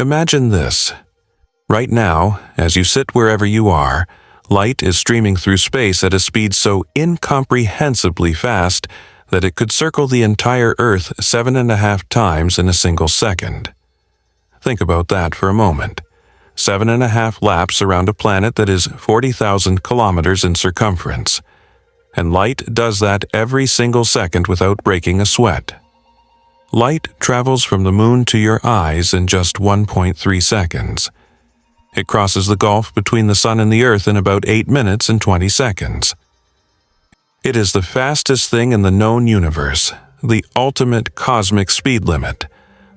Imagine this. Right now, as you sit wherever you are, light is streaming through space at a speed so incomprehensibly fast that it could circle the entire Earth 7.5 times in a single second. Think about that for a moment. 7.5 laps around a planet that is 40,000 kilometers in circumference. And light does that every single second without breaking a sweat. Light travels from the moon to your eyes in just 1.3 seconds. It crosses the gulf between the sun and the Earth in about 8 minutes and 20 seconds. It is the fastest thing in the known universe, the ultimate cosmic speed limit,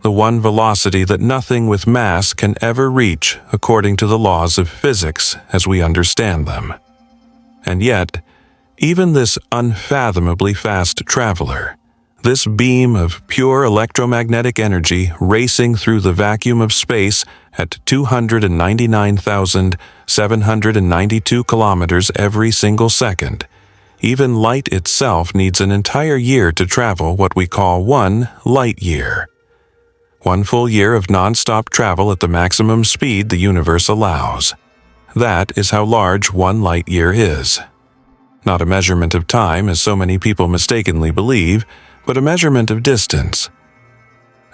the one velocity that nothing with mass can ever reach according to the laws of physics as we understand them. And yet, even this unfathomably fast traveler, this beam of pure electromagnetic energy racing through the vacuum of space at 299,792 kilometers every single second, even light itself needs an entire year to travel what we call 1 light year. 1 full year of non-stop travel at the maximum speed the universe allows. That is how large 1 light year is. Not a measurement of time, as so many people mistakenly believe, but a measurement of distance.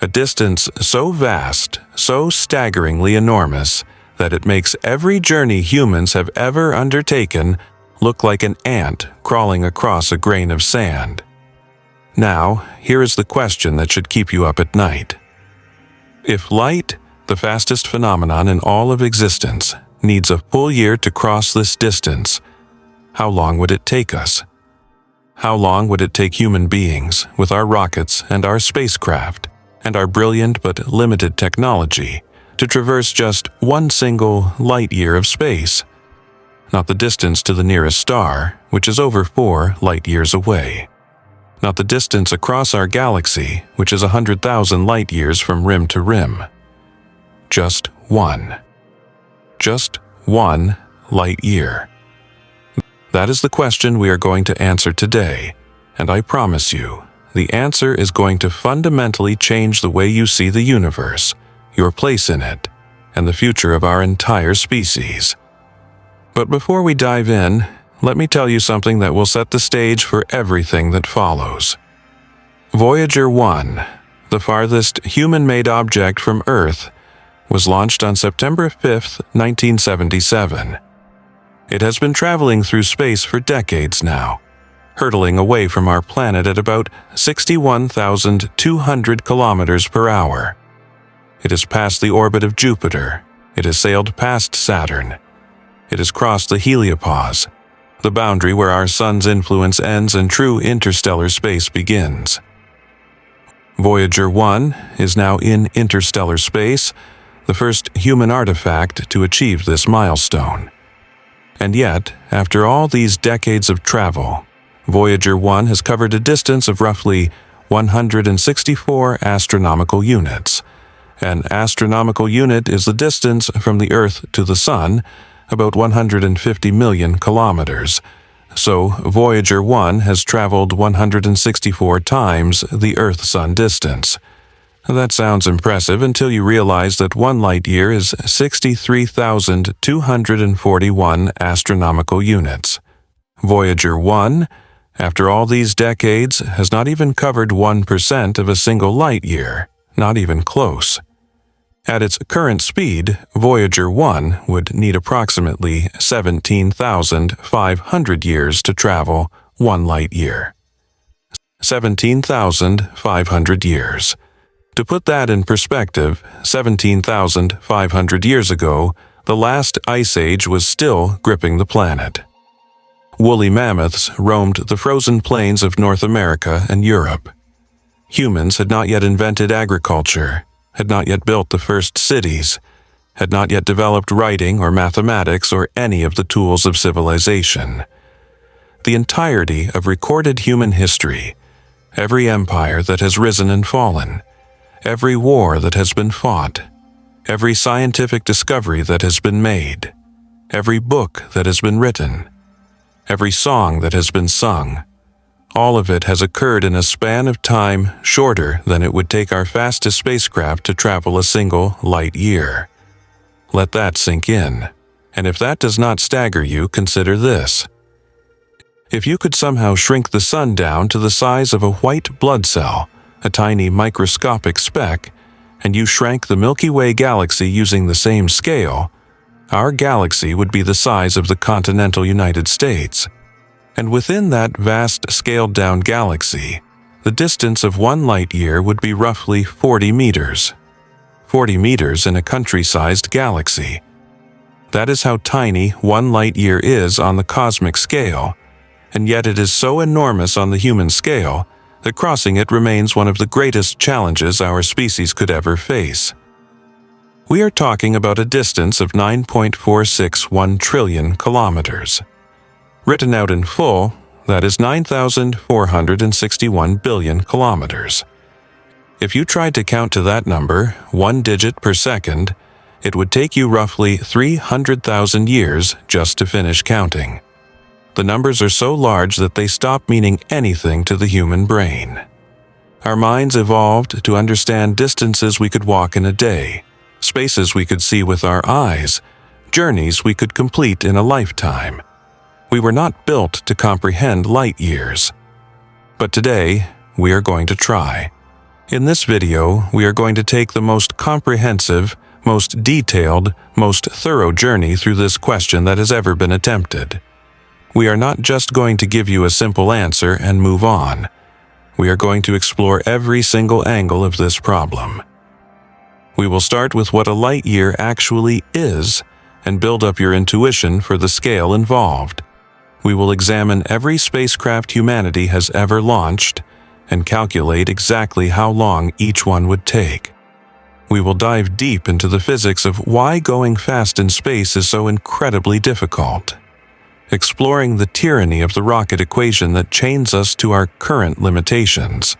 A distance so vast, so staggeringly enormous, that it makes every journey humans have ever undertaken look like an ant crawling across a grain of sand. Now, here is the question that should keep you up at night. If light, the fastest phenomenon in all of existence, needs a full year to cross this distance, how long would it take us? How long would it take human beings, with our rockets and our spacecraft, and our brilliant but limited technology, to traverse just 1 single light year of space? Not the distance to the nearest star, which is over 4 light years away. Not the distance across our galaxy, which is 100,000 light years from rim to rim. Just one. Just 1 light year. That is the question we are going to answer today, and I promise you, the answer is going to fundamentally change the way you see the universe, your place in it, and the future of our entire species. But before we dive in, let me tell you something that will set the stage for everything that follows. Voyager 1, the farthest human-made object from Earth, was launched on September 5, 1977. It has been traveling through space for decades now, hurtling away from our planet at about 61,200 kilometers per hour. It has passed the orbit of Jupiter. It has sailed past Saturn. It has crossed the heliopause, the boundary where our sun's influence ends and true interstellar space begins. Voyager 1 is now in interstellar space, the first human artifact to achieve this milestone. And yet, after all these decades of travel, Voyager 1 has covered a distance of roughly 164 astronomical units. An astronomical unit is the distance from the Earth to the Sun, about 150 million kilometers. So, Voyager 1 has traveled 164 times the Earth-Sun distance. That sounds impressive until you realize that 1 light year is 63,241 astronomical units. Voyager 1, after all these decades, has not even covered 1% of a single light year, not even close. At its current speed, Voyager 1 would need approximately 17,500 years to travel 1 light year. 17,500 years. To put that in perspective, 17,500 years ago, the last ice age was still gripping the planet. Woolly mammoths roamed the frozen plains of North America and Europe. Humans had not yet invented agriculture, had not yet built the first cities, had not yet developed writing or mathematics or any of the tools of civilization. The entirety of recorded human history, every empire that has risen and fallen, every war that has been fought, every scientific discovery that has been made, every book that has been written, every song that has been sung, All of it has occurred in a span of time shorter than it would take our fastest spacecraft to travel a single light year. Let that sink in. And if that does not stagger you, consider this. If you could somehow shrink the sun down to the size of a white blood cell, a tiny microscopic speck, and you shrank the Milky Way galaxy using the same scale, our galaxy would be the size of the continental United States. And within that vast scaled-down galaxy, the distance of 1 light year would be roughly 40 meters. 40 meters in a country-sized galaxy. That is how tiny 1 light year is on the cosmic scale, and yet it is so enormous on the human scale that crossing it remains one of the greatest challenges our species could ever face. We are talking about a distance of 9.461 trillion kilometers. Written out in full, that is 9,461 billion kilometers. If you tried to count to that number, 1 digit per second, it would take you roughly 300,000 years just to finish counting. The numbers are so large that they stop meaning anything to the human brain. Our minds evolved to understand distances we could walk in a day, spaces we could see with our eyes, journeys we could complete in a lifetime. We were not built to comprehend light years. But today, we are going to try. In this video, we are going to take the most comprehensive, most detailed, most thorough journey through this question that has ever been attempted. We are not just going to give you a simple answer and move on. We are going to explore every single angle of this problem. We will start with what a light year actually is and build up your intuition for the scale involved. We will examine every spacecraft humanity has ever launched and calculate exactly how long each one would take. We will dive deep into the physics of why going fast in space is so incredibly difficult, exploring the tyranny of the rocket equation that chains us to our current limitations.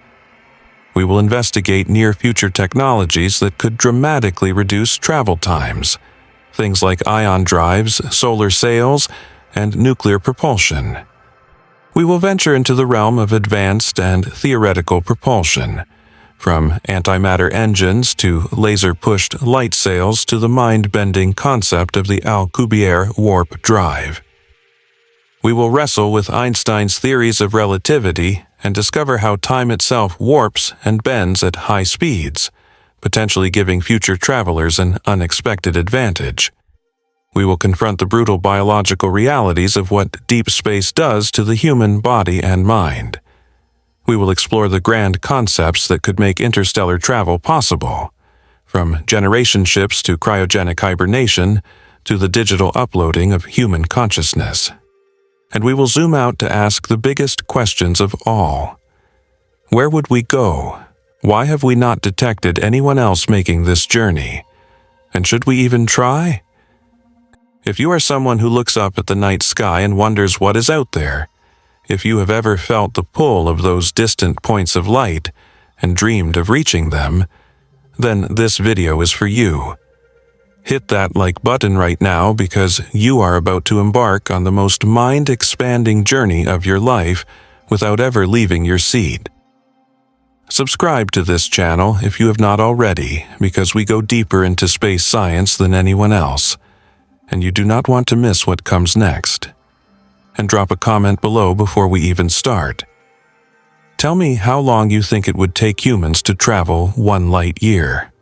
We will investigate near-future technologies that could dramatically reduce travel times, things like ion drives, solar sails, and nuclear propulsion. We will venture into the realm of advanced and theoretical propulsion, from antimatter engines to laser-pushed light sails to the mind-bending concept of the Alcubierre warp drive. We will wrestle with Einstein's theories of relativity and discover how time itself warps and bends at high speeds, potentially giving future travelers an unexpected advantage. We will confront the brutal biological realities of what deep space does to the human body and mind. We will explore the grand concepts that could make interstellar travel possible, from generation ships to cryogenic hibernation to the digital uploading of human consciousness. And we will zoom out to ask the biggest questions of all. Where would we go? Why have we not detected anyone else making this journey? And should we even try? If you are someone who looks up at the night sky and wonders what is out there, if you have ever felt the pull of those distant points of light and dreamed of reaching them, then this video is for you. Hit that like button right now because you are about to embark on the most mind-expanding journey of your life without ever leaving your seat. Subscribe to this channel if you have not already, because we go deeper into space science than anyone else, and you do not want to miss what comes next. And drop a comment below before we even start. Tell me how long you think it would take humans to travel 1 light year.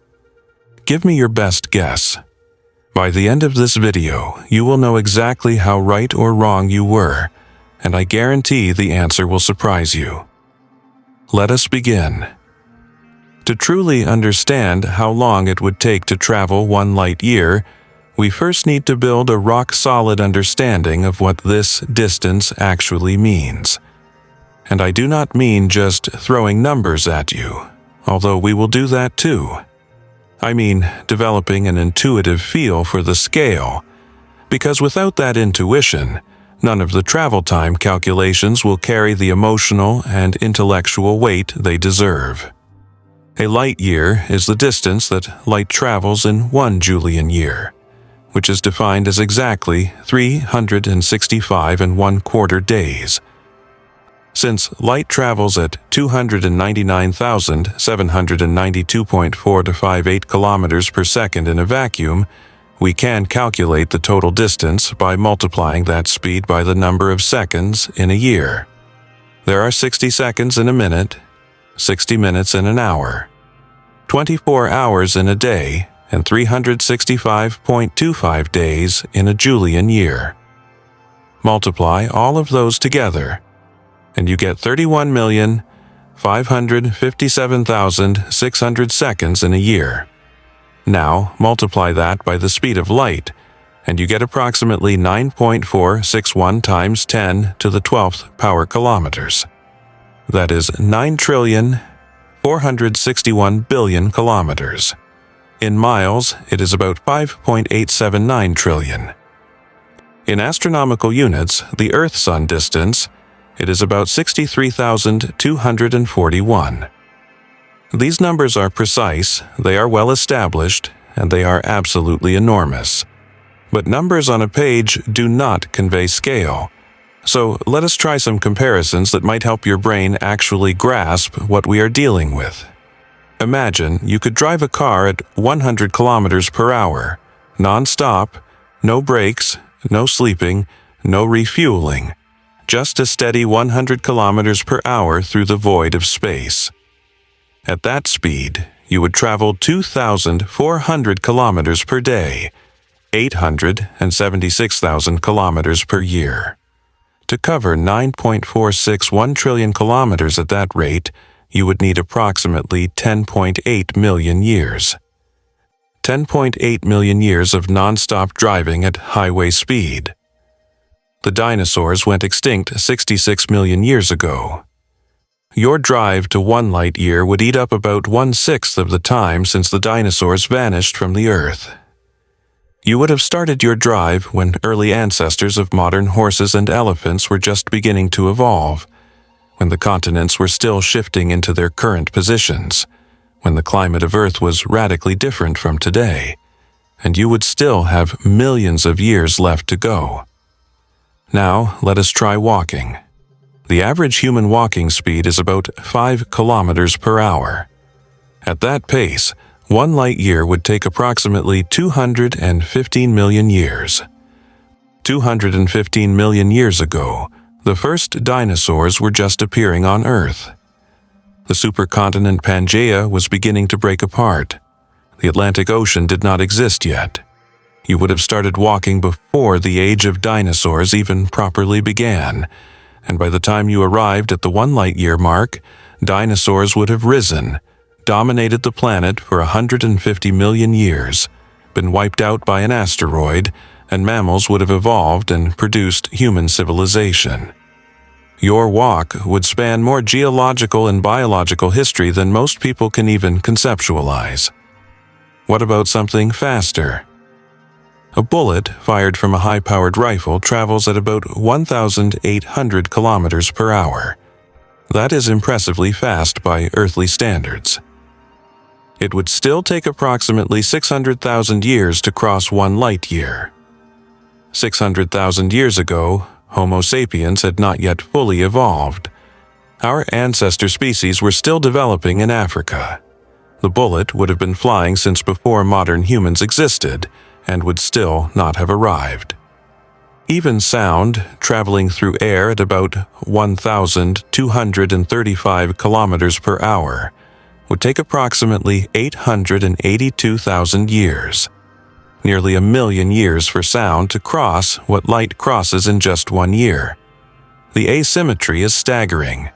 Give me your best guess. By the end of this video, you will know exactly how right or wrong you were, and I guarantee the answer will surprise you. Let us begin. To truly understand how long it would take to travel 1 light year, we first need to build a rock-solid understanding of what this distance actually means. And I do not mean just throwing numbers at you, although we will do that too. I mean developing an intuitive feel for the scale, because without that intuition, none of the travel time calculations will carry the emotional and intellectual weight they deserve. A light year is the distance that light travels in 1 Julian year, which is defined as exactly 365 1/4 days. Since light travels at 299,792.4 to 58 kilometers per second in a vacuum, we can calculate the total distance by multiplying that speed by the number of seconds in a year. There are 60 seconds in a minute, 60 minutes in an hour, 24 hours in a day, and 365.25 days in a Julian year. Multiply all of those together, and you get 31,557,600 seconds in a year. Now, multiply that by the speed of light, and you get approximately 9.461 times 10 to the 12th power kilometers. That is 9,461 billion kilometers. In miles, it is about 5.879 trillion. In astronomical units, the Earth-Sun distance, it is about 63,241. These numbers are precise, they are well established, and they are absolutely enormous. But numbers on a page do not convey scale. So let us try some comparisons that might help your brain actually grasp what we are dealing with. Imagine you could drive a car at 100 kilometers per hour, non-stop, no brakes, no sleeping, no refueling, just a steady 100 kilometers per hour through the void of space. At that speed, you would travel 2,400 kilometers per day, 876,000 kilometers per year. To cover 9.461 trillion kilometers at that rate, you would need approximately 10.8 million years. 10.8 million years of non-stop driving at highway speed. The dinosaurs went extinct 66 million years ago. Your drive to 1 light year would eat up about 1/6 of the time since the dinosaurs vanished from the Earth. You would have started your drive when early ancestors of modern horses and elephants were just beginning to evolve, when the continents were still shifting into their current positions, when the climate of Earth was radically different from today, and you would still have millions of years left to go. Now, let us try walking. The average human walking speed is about 5 kilometers per hour. At that pace, 1 light year would take approximately 215 million years. 215 million years ago, the first dinosaurs were just appearing on Earth. The supercontinent Pangaea was beginning to break apart. The Atlantic Ocean did not exist yet. You would have started walking before the age of dinosaurs even properly began, and by the time you arrived at the 1 light year mark, dinosaurs would have risen, dominated the planet for 150 million years, been wiped out by an asteroid, and mammals would have evolved and produced human civilization. Your walk would span more geological and biological history than most people can even conceptualize. What about something faster? A bullet fired from a high-powered rifle travels at about 1,800 kilometers per hour. That is impressively fast by earthly standards. It would still take approximately 600,000 years to cross 1 light year. 600,000 years ago, Homo sapiens had not yet fully evolved. Our ancestor species were still developing in Africa. The bullet would have been flying since before modern humans existed, and would still not have arrived. Even sound, traveling through air at about 1,235 kilometers per hour, would take approximately 882,000 years. Nearly 1 million years for sound to cross what light crosses in just 1 year. The asymmetry is staggering.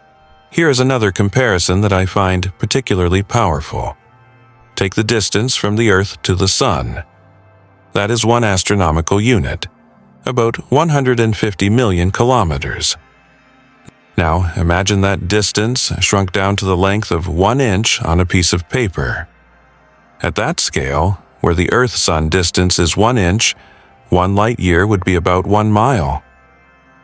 Here is another comparison that I find particularly powerful. Take the distance from the Earth to the Sun. That is 1 astronomical unit, about 150 million kilometers. Now, imagine that distance shrunk down to the length of 1 inch on a piece of paper. At that scale, where the Earth-Sun distance is 1 inch, 1 light year would be about 1 mile.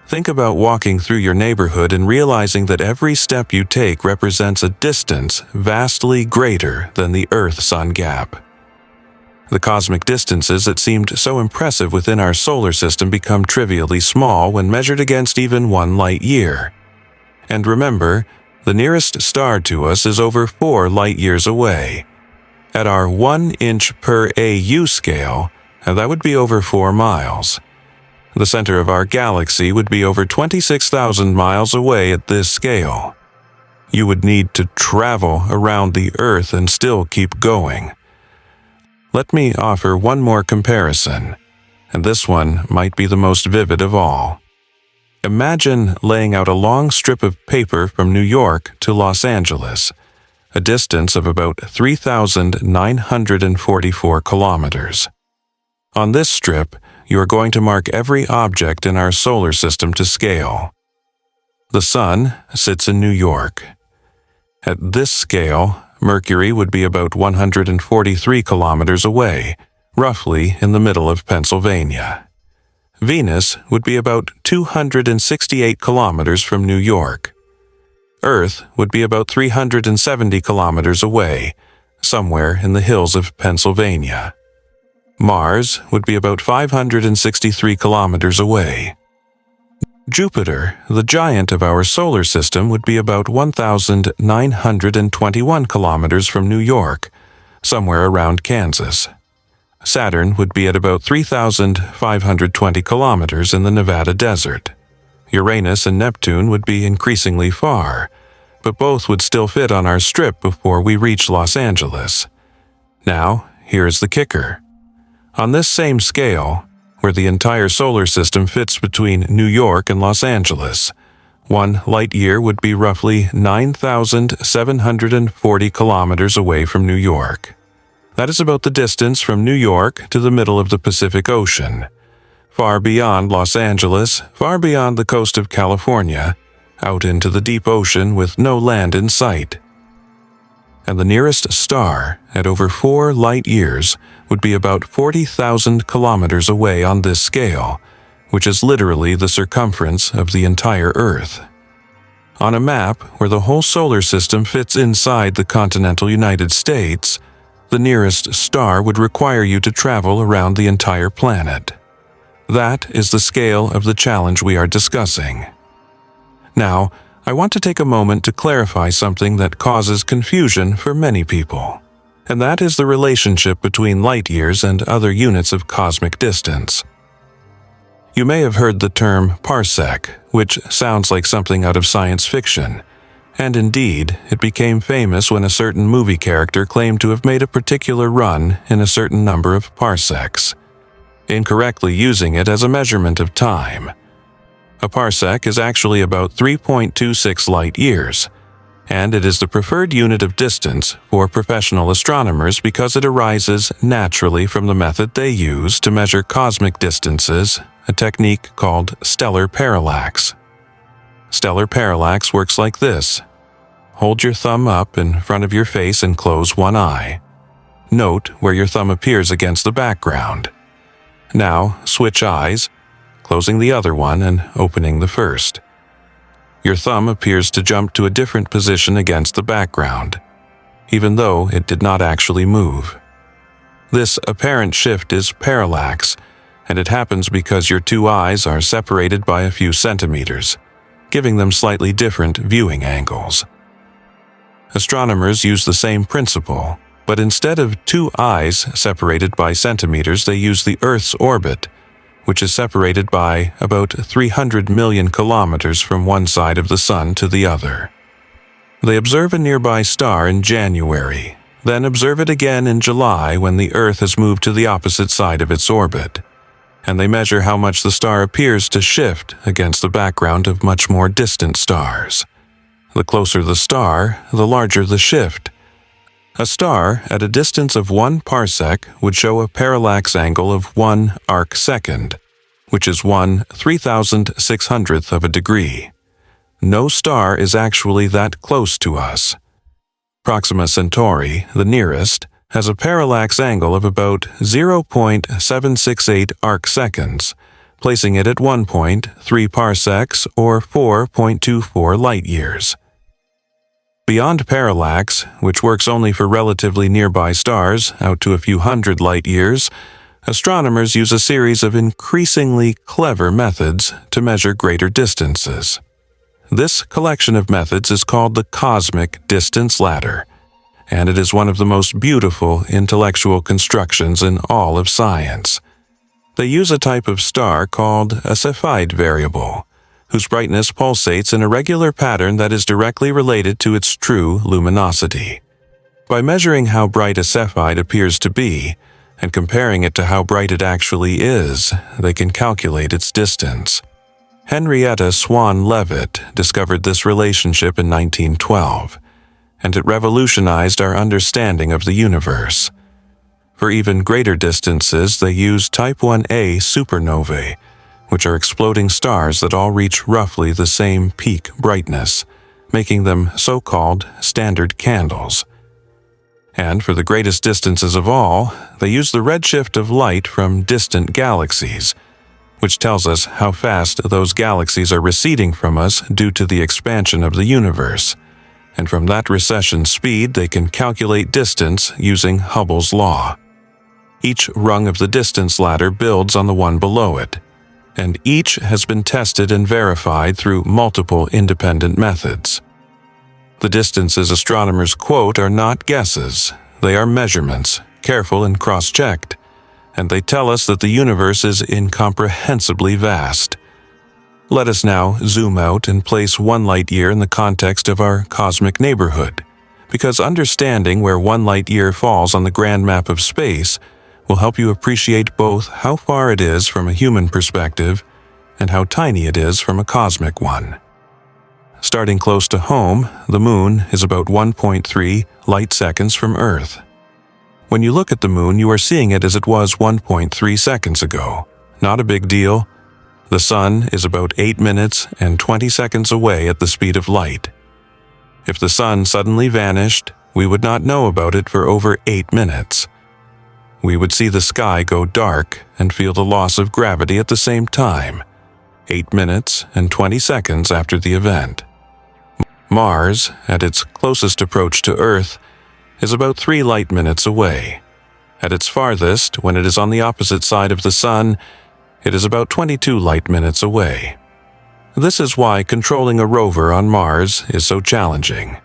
Think about walking through your neighborhood and realizing that every step you take represents a distance vastly greater than the Earth-Sun gap. The cosmic distances that seemed so impressive within our solar system become trivially small when measured against even 1 light year. And remember, the nearest star to us is over 4 light-years away. At our 1 inch per AU scale, that would be over 4 miles. The center of our galaxy would be over 26,000 miles away at this scale. You would need to travel around the Earth and still keep going. Let me offer one more comparison, and this one might be the most vivid of all. Imagine laying out a long strip of paper from New York to Los Angeles, a distance of about 3,944 kilometers. On this strip, you are going to mark every object in our solar system to scale. The Sun sits in New York. At this scale, Mercury would be about 143 kilometers away, roughly in the middle of Pennsylvania. Venus would be about 268 kilometers from New York. Earth would be about 370 kilometers away, somewhere in the hills of Pennsylvania. Mars would be about 563 kilometers away. Jupiter, the giant of our solar system, would be about 1,921 kilometers from New York, somewhere around Kansas. Saturn would be at about 3,520 kilometers in the Nevada desert. Uranus and Neptune would be increasingly far, but both would still fit on our strip before we reach Los Angeles. Now, here's the kicker. On this same scale, where the entire solar system fits between New York and Los Angeles, 1 light-year would be roughly 9,740 kilometers away from New York. That is about the distance from New York to the middle of the Pacific Ocean, far beyond Los Angeles, far beyond the coast of California, out into the deep ocean with no land in sight. And the nearest star, at over 4 light-years, would be about 40,000 kilometers away on this scale, which is literally the circumference of the entire Earth. On a map where the whole solar system fits inside the continental United States, the nearest star would require you to travel around the entire planet. That is the scale of the challenge we are discussing. Now, I want to take a moment to clarify something that causes confusion for many people, and that is the relationship between light years and other units of cosmic distance. You may have heard the term parsec, which sounds like something out of science fiction, and indeed, it became famous when a certain movie character claimed to have made a particular run in a certain number of parsecs, incorrectly using it as a measurement of time. A parsec is actually about 3.26 light-years, and it is the preferred unit of distance for professional astronomers because it arises naturally from the method they use to measure cosmic distances, a technique called stellar parallax. Stellar parallax works like this. Hold your thumb up in front of your face and close one eye. Note where your thumb appears against the background. Now, switch eyes, closing the other one and opening the first. Your thumb appears to jump to a different position against the background, even though it did not actually move. This apparent shift is parallax, and it happens because your two eyes are separated by a few centimeters, giving them slightly different viewing angles. Astronomers use the same principle, but instead of two eyes separated by centimeters, they use the Earth's orbit, which is separated by about 300 million kilometers from one side of the Sun to the other. They observe a nearby star in January, then observe it again in July when the Earth has moved to the opposite side of its orbit, and they measure how much the star appears to shift against the background of much more distant stars. The closer the star, the larger the shift. A star at a distance of 1 parsec would show a parallax angle of 1 arcsecond, which is 1/3600th of a degree. No star is actually that close to us. Proxima Centauri, the nearest, has a parallax angle of about 0.768 arcseconds, placing it at 1.3 parsecs or 4.24 light-years. Beyond parallax, which works only for relatively nearby stars out to a few hundred light-years, astronomers use a series of increasingly clever methods to measure greater distances. This collection of methods is called the cosmic distance ladder, and it is one of the most beautiful intellectual constructions in all of science. They use a type of star called a Cepheid variable, whose brightness pulsates in a regular pattern that is directly related to its true luminosity. By measuring how bright a Cepheid appears to be, and comparing it to how bright it actually is, they can calculate its distance. Henrietta Swan Leavitt discovered this relationship in 1912, and it revolutionized our understanding of the universe. For even greater distances, they use Type 1a supernovae, which are exploding stars that all reach roughly the same peak brightness, making them so-called standard candles. And for the greatest distances of all, they use the redshift of light from distant galaxies, which tells us how fast those galaxies are receding from us due to the expansion of the universe. And from that recession speed, they can calculate distance using Hubble's law. Each rung of the distance ladder builds on the one below it, and each has been tested and verified through multiple independent methods. The distances astronomers quote are not guesses, they are measurements, careful and cross-checked, and they tell us that the universe is incomprehensibly vast. Let us now zoom out and place 1 light-year in the context of our cosmic neighborhood, because understanding where 1 light-year falls on the grand map of space will help you appreciate both how far it is from a human perspective and how tiny it is from a cosmic one. Starting close to home, the Moon is about 1.3 light-seconds from Earth. When you look at the Moon, you are seeing it as it was 1.3 seconds ago. Not a big deal. The Sun is about 8 minutes and 20 seconds away at the speed of light. If the Sun suddenly vanished, we would not know about it for over 8 minutes. We would see the sky go dark and feel the loss of gravity at the same time, 8 minutes and 20 seconds after the event. Mars, at its closest approach to Earth, is about 3 light minutes away. At its farthest, when it is on the opposite side of the Sun, it is about 22 light minutes away. This is why controlling a rover on Mars is so challenging.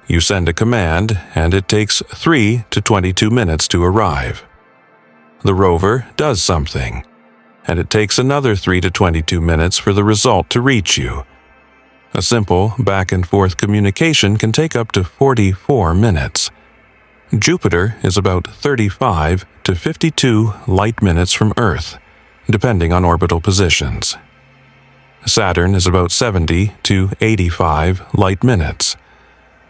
You send a command, and it takes 3 to 22 minutes to arrive. The rover does something, and it takes another 3 to 22 minutes for the result to reach you. A simple back-and-forth communication can take up to 44 minutes. Jupiter is about 35 to 52 light minutes from Earth, depending on orbital positions. Saturn is about 70 to 85 light minutes.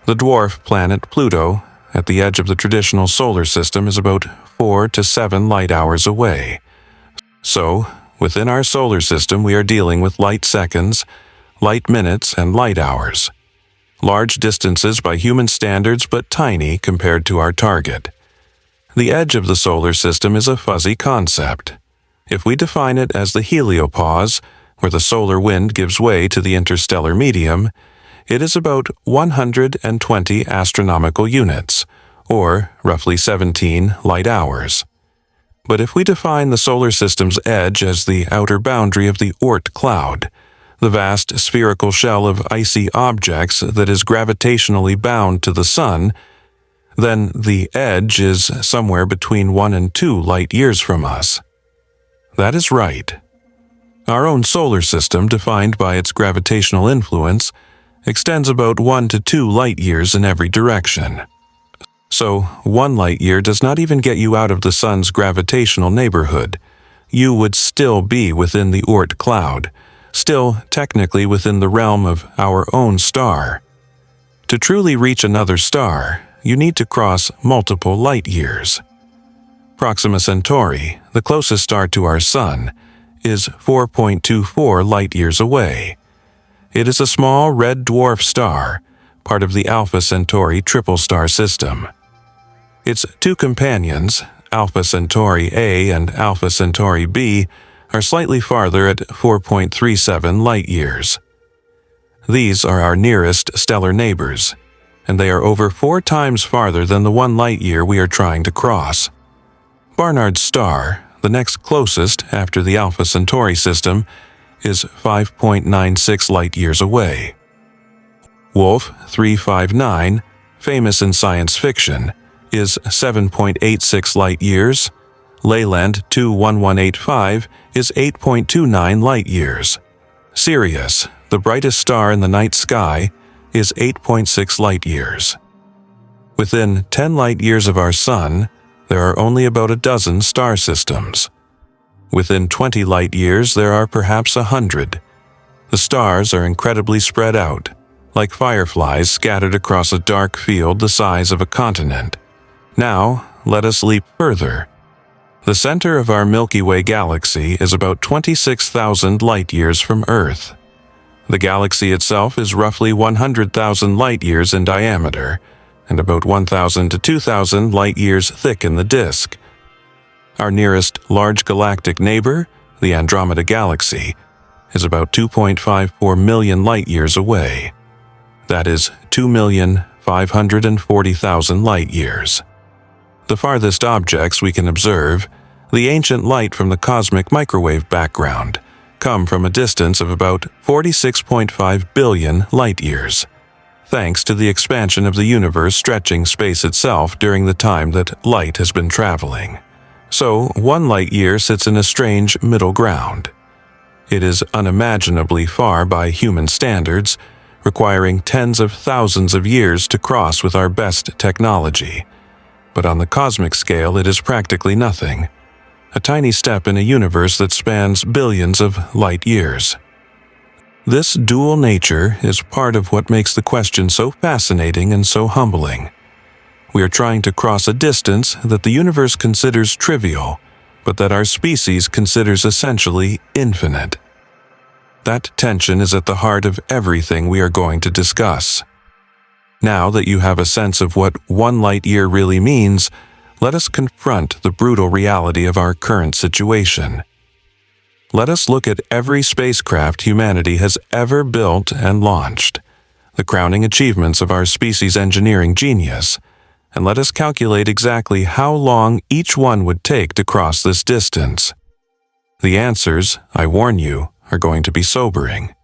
The dwarf planet Pluto, at the edge of the traditional solar system, is about 4 to 7 light hours away. So, within our solar system, we are dealing with light seconds, light minutes, and light hours. Large distances by human standards, but tiny compared to our target. The edge of the solar system is a fuzzy concept. If we define it as the heliopause, where the solar wind gives way to the interstellar medium, it is about 120 astronomical units, or roughly 17 light hours. But if we define the solar system's edge as the outer boundary of the Oort cloud, the vast spherical shell of icy objects that is gravitationally bound to the Sun, then the edge is somewhere between 1 and 2 light years from us. That is right. Our own solar system, defined by its gravitational influence, extends about 1 to 2 light years in every direction. So, 1 light year does not even get you out of the Sun's gravitational neighborhood. You would still be within the Oort cloud, still technically within the realm of our own star. To truly reach another star, you need to cross multiple light years. Proxima Centauri, the closest star to our Sun, is 4.24 light years away. It is a small red dwarf star, part of the Alpha Centauri triple star system. Its 2 companions, Alpha Centauri A and Alpha Centauri B, are slightly farther at 4.37 light years. These are our nearest stellar neighbors, and they are over 4 times farther than the 1 light year we are trying to cross. Barnard's star, the next closest after the Alpha Centauri system, is 5.96 light-years away. Wolf 359, famous in science fiction, is 7.86 light-years. Leyland 21185 is 8.29 light-years. Sirius, the brightest star in the night sky, is 8.6 light-years. Within 10 light-years of our Sun, there are only about a dozen star systems. Within 20 light-years, there are perhaps 100. The stars are incredibly spread out, like fireflies scattered across a dark field the size of a continent. Now, let us leap further. The center of our Milky Way galaxy is about 26,000 light-years from Earth. The galaxy itself is roughly 100,000 light-years in diameter, and about 1,000 to 2,000 light-years thick in the disk. Our nearest large galactic neighbor, the Andromeda Galaxy, is about 2.54 million light-years away. That is 2,540,000 light-years. The farthest objects we can observe, the ancient light from the cosmic microwave background, come from a distance of about 46.5 billion light-years, thanks to the expansion of the universe stretching space itself during the time that light has been traveling. So, 1 light-year sits in a strange middle ground. It is unimaginably far by human standards, requiring tens of thousands of years to cross with our best technology. But on the cosmic scale, it is practically nothing. A tiny step in a universe that spans billions of light-years. This dual nature is part of what makes the question so fascinating and so humbling. We are trying to cross a distance that the universe considers trivial, but that our species considers essentially infinite. That tension is at the heart of everything we are going to discuss. Now that you have a sense of what 1 light-year really means, let us confront the brutal reality of our current situation. Let us look at every spacecraft humanity has ever built and launched, the crowning achievements of our species' engineering genius, and let us calculate exactly how long each one would take to cross this distance. The answers, I warn you, are going to be sobering.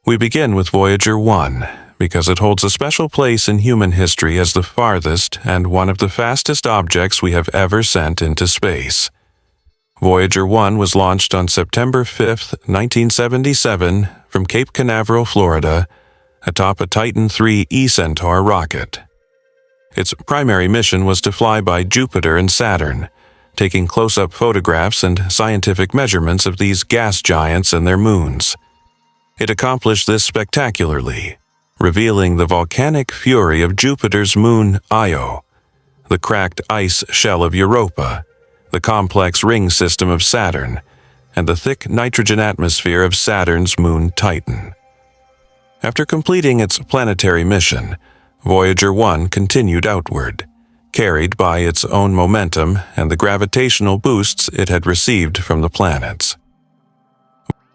We begin with Voyager 1, because it holds a special place in human history as the farthest and one of the fastest objects we have ever sent into space. Voyager 1 was launched on September 5, 1977, from Cape Canaveral, Florida, atop a Titan III E-Centaur rocket. Its primary mission was to fly by Jupiter and Saturn, taking close-up photographs and scientific measurements of these gas giants and their moons. It accomplished this spectacularly, revealing the volcanic fury of Jupiter's moon Io, the cracked ice shell of Europa, the complex ring system of Saturn, and the thick nitrogen atmosphere of Saturn's moon Titan. After completing its planetary mission, Voyager 1 continued outward, carried by its own momentum and the gravitational boosts it had received from the planets.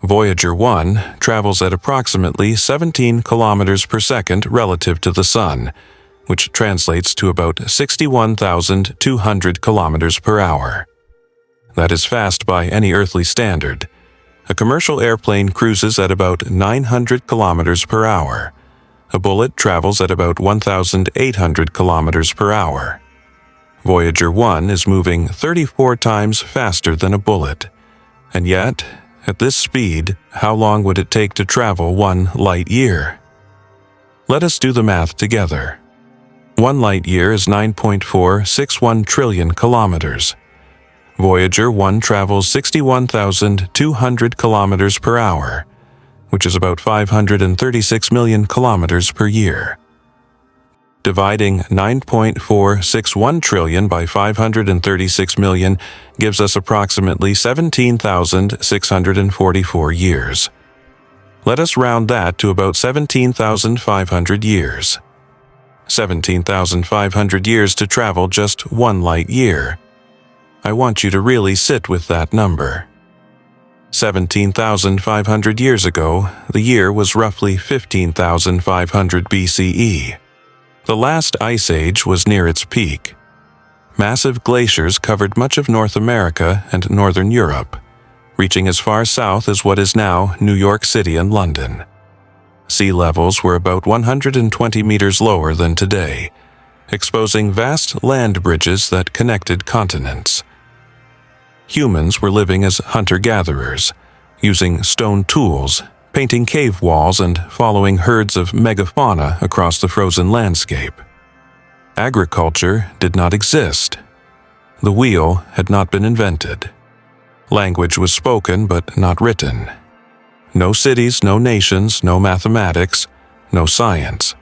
Voyager 1 travels at approximately 17 kilometers per second relative to the Sun, which translates to about 61,200 kilometers per hour. That is fast by any earthly standard. A commercial airplane cruises at about 900 kilometers per hour. A bullet travels at about 1,800 kilometers per hour. Voyager 1 is moving 34 times faster than a bullet, and yet, at this speed, how long would it take to travel 1 light-year? Let us do the math together. 1 light-year is 9.461 trillion kilometers. Voyager 1 travels 61,200 kilometers per hour, which is about 536 million kilometers per year. Dividing 9.461 trillion by 536 million gives us approximately 17,644 years. Let us round that to about 17,500 years. 17,500 years to travel just 1 light-year. I want you to really sit with that number. 17,500 years ago, the year was roughly 15,500 BCE. The last ice age was near its peak. Massive glaciers covered much of North America and northern Europe, reaching as far south as what is now New York City and London. Sea levels were about 120 meters lower than today, exposing vast land bridges that connected continents. Humans were living as hunter-gatherers, using stone tools, painting cave walls, and following herds of megafauna across the frozen landscape. Agriculture did not exist. The wheel had not been invented. Language was spoken but not written. No cities, no nations, no mathematics, no science.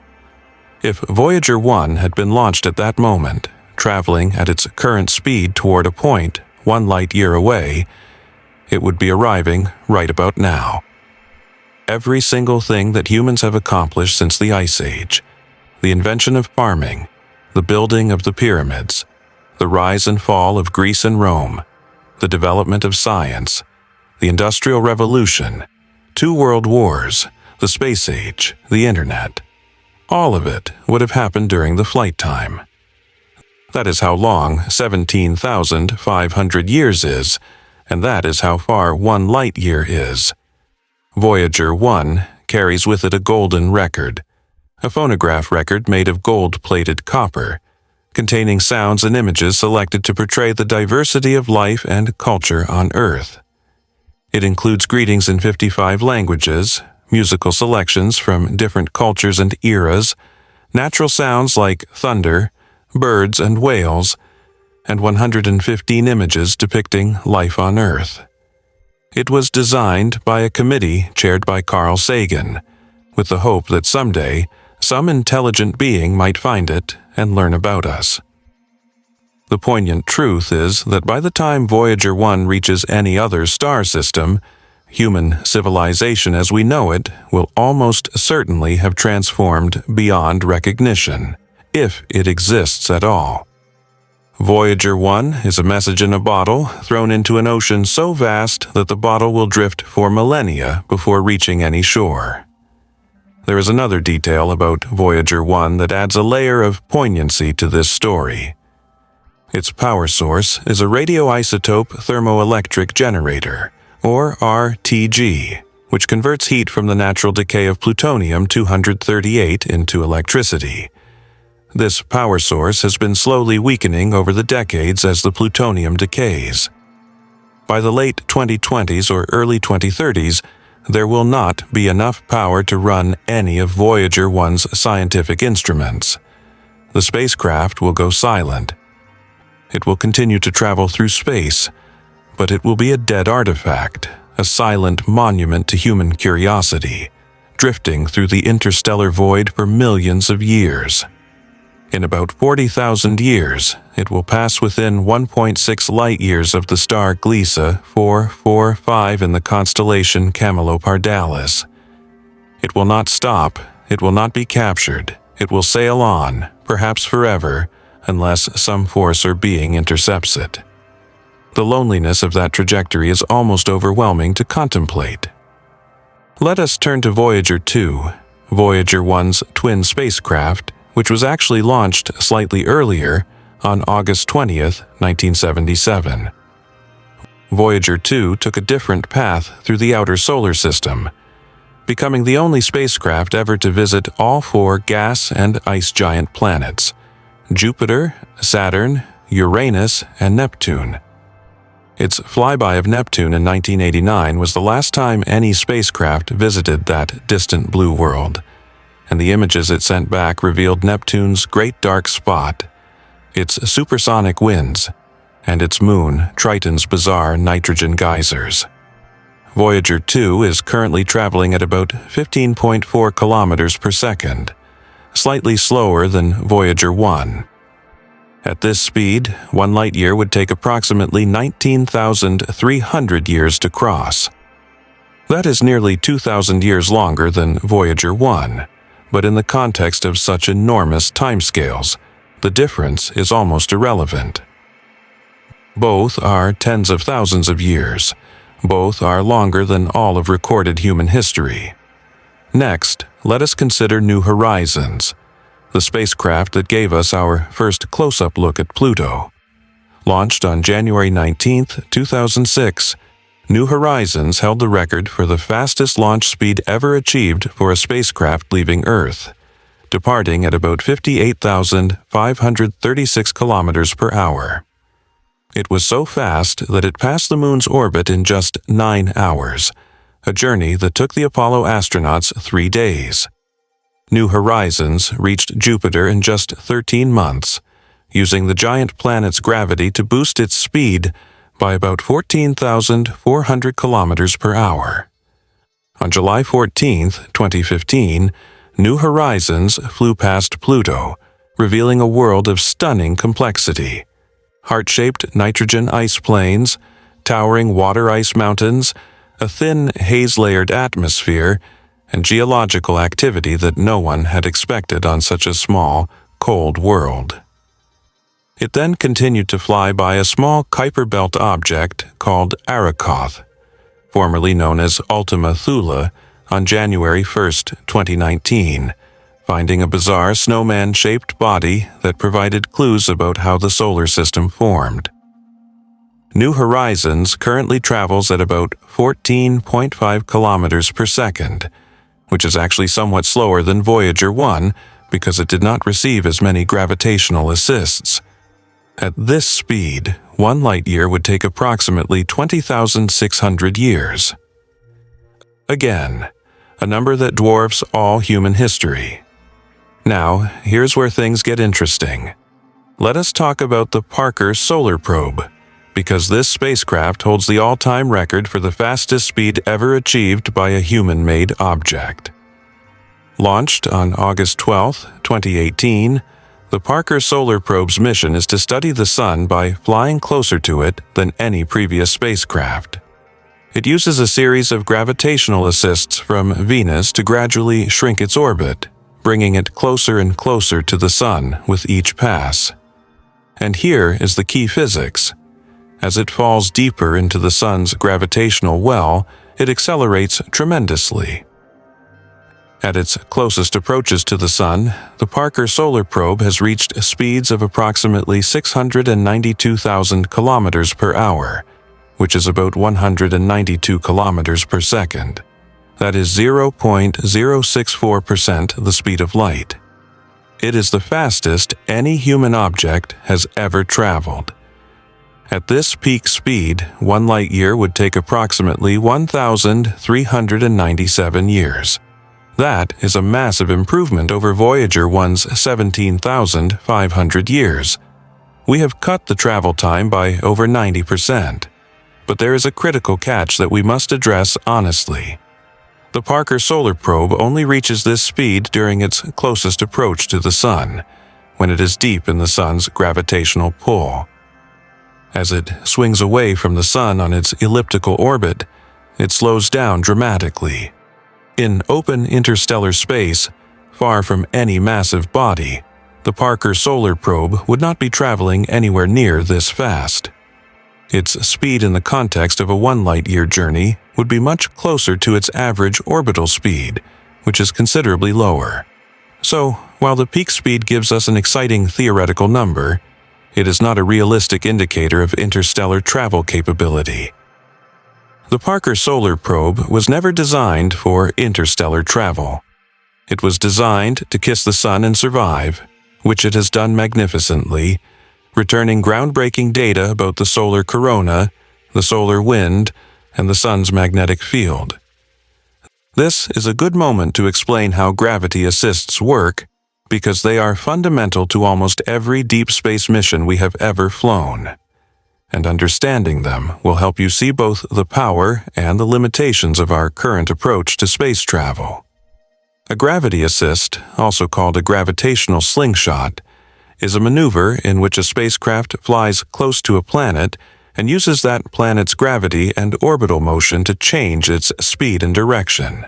If Voyager 1 had been launched at that moment, traveling at its current speed toward a point 1 light-year away, it would be arriving right about now. Every single thing that humans have accomplished since the Ice Age, the invention of farming, the building of the pyramids, the rise and fall of Greece and Rome, the development of science, the Industrial Revolution, 2 world wars, the space age, the internet. All of it would have happened during the flight time. That is how long 17,500 years is, and that is how far 1 light year is. Voyager 1 carries with it a golden record, a phonograph record made of gold-plated copper, containing sounds and images selected to portray the diversity of life and culture on Earth. It includes greetings in 55 languages, musical selections from different cultures and eras, natural sounds like thunder, birds and whales, and 115 images depicting life on Earth. It was designed by a committee chaired by Carl Sagan, with the hope that someday some intelligent being might find it and learn about us. The poignant truth is that by the time Voyager 1 reaches any other star system, human civilization as we know it will almost certainly have transformed beyond recognition, if it exists at all. Voyager 1 is a message in a bottle thrown into an ocean so vast that the bottle will drift for millennia before reaching any shore. There is another detail about Voyager 1 that adds a layer of poignancy to this story. Its power source is a radioisotope thermoelectric generator, or RTG, which converts heat from the natural decay of plutonium-238 into electricity. This power source has been slowly weakening over the decades as the plutonium decays. By the late 2020s or early 2030s, there will not be enough power to run any of Voyager 1's scientific instruments. The spacecraft will go silent. It will continue to travel through space, but it will be a dead artifact, a silent monument to human curiosity, drifting through the interstellar void for millions of years. In about 40,000 years, it will pass within 1.6 light-years of the star Gliese 445 in the constellation Camelopardalis. It will not stop, it will not be captured, it will sail on, perhaps forever, unless some force or being intercepts it. The loneliness of that trajectory is almost overwhelming to contemplate. Let us turn to Voyager 2, Voyager 1's twin spacecraft, which was actually launched slightly earlier on August 20th, 1977. Voyager 2 took a different path through the outer solar system, becoming the only spacecraft ever to visit all 4 gas and ice giant planets: Jupiter, Saturn, Uranus, and Neptune. Its flyby of Neptune in 1989 was the last time any spacecraft visited that distant blue world, and the images it sent back revealed Neptune's great dark spot, its supersonic winds, and its moon, Triton's bizarre nitrogen geysers. Voyager 2 is currently traveling at about 15.4 kilometers per second, slightly slower than Voyager 1. At this speed, 1 light-year would take approximately 19,300 years to cross. That is nearly 2,000 years longer than Voyager 1, but in the context of such enormous timescales, the difference is almost irrelevant. Both are tens of thousands of years. Both are longer than all of recorded human history. Next, let us consider New Horizons, the spacecraft that gave us our first close-up look at Pluto. Launched on January 19, 2006, New Horizons held the record for the fastest launch speed ever achieved for a spacecraft leaving Earth, departing at about 58,536 kilometers per hour. It was so fast that it passed the Moon's orbit in just 9 hours, a journey that took the Apollo astronauts 3 days. New Horizons reached Jupiter in just 13 months, using the giant planet's gravity to boost its speed by about 14,400 kilometers per hour. On July 14, 2015, New Horizons flew past Pluto, revealing a world of stunning complexity. Heart-shaped nitrogen ice plains, towering water ice mountains, a thin haze-layered atmosphere, and geological activity that no one had expected on such a small, cold world. It then continued to fly by a small Kuiper Belt object called Arrokoth, formerly known as Ultima Thule, on January 1, 2019, finding a bizarre snowman-shaped body that provided clues about how the solar system formed. New Horizons currently travels at about 14.5 kilometers per second, which is actually somewhat slower than Voyager 1 because it did not receive as many gravitational assists. At this speed, 1 light-year would take approximately 20,600 years. Again, a number that dwarfs all human history. Now, here's where things get interesting. Let us talk about the Parker Solar Probe, because this spacecraft holds the all-time record for the fastest speed ever achieved by a human-made object. Launched on August 12, 2018, the Parker Solar Probe's mission is to study the Sun by flying closer to it than any previous spacecraft. It uses a series of gravitational assists from Venus to gradually shrink its orbit, bringing it closer and closer to the Sun with each pass. And here is the key physics. As it falls deeper into the Sun's gravitational well, it accelerates tremendously. At its closest approaches to the Sun, the Parker Solar Probe has reached speeds of approximately 692,000 kilometers per hour, which is about 192 kilometers per second. That is 0.064% the speed of light. It is the fastest any human object has ever traveled. At this peak speed, 1 light-year would take approximately 1,397 years. That is a massive improvement over Voyager 1's 17,500 years. We have cut the travel time by over 90%. But there is a critical catch that we must address honestly. The Parker Solar Probe only reaches this speed during its closest approach to the Sun, when it is deep in the Sun's gravitational pull. As it swings away from the Sun on its elliptical orbit, it slows down dramatically. In open interstellar space, far from any massive body, the Parker Solar Probe would not be traveling anywhere near this fast. Its speed in the context of a 1 light-year journey would be much closer to its average orbital speed, which is considerably lower. So, while the peak speed gives us an exciting theoretical number, it is not a realistic indicator of interstellar travel capability. The Parker Solar Probe was never designed for interstellar travel. It was designed to kiss the Sun and survive, which it has done magnificently, returning groundbreaking data about the solar corona, the solar wind, and the Sun's magnetic field. This is a good moment to explain how gravity assists work, because they are fundamental to almost every deep space mission we have ever flown. And understanding them will help you see both the power and the limitations of our current approach to space travel. A gravity assist, also called a gravitational slingshot, is a maneuver in which a spacecraft flies close to a planet and uses that planet's gravity and orbital motion to change its speed and direction.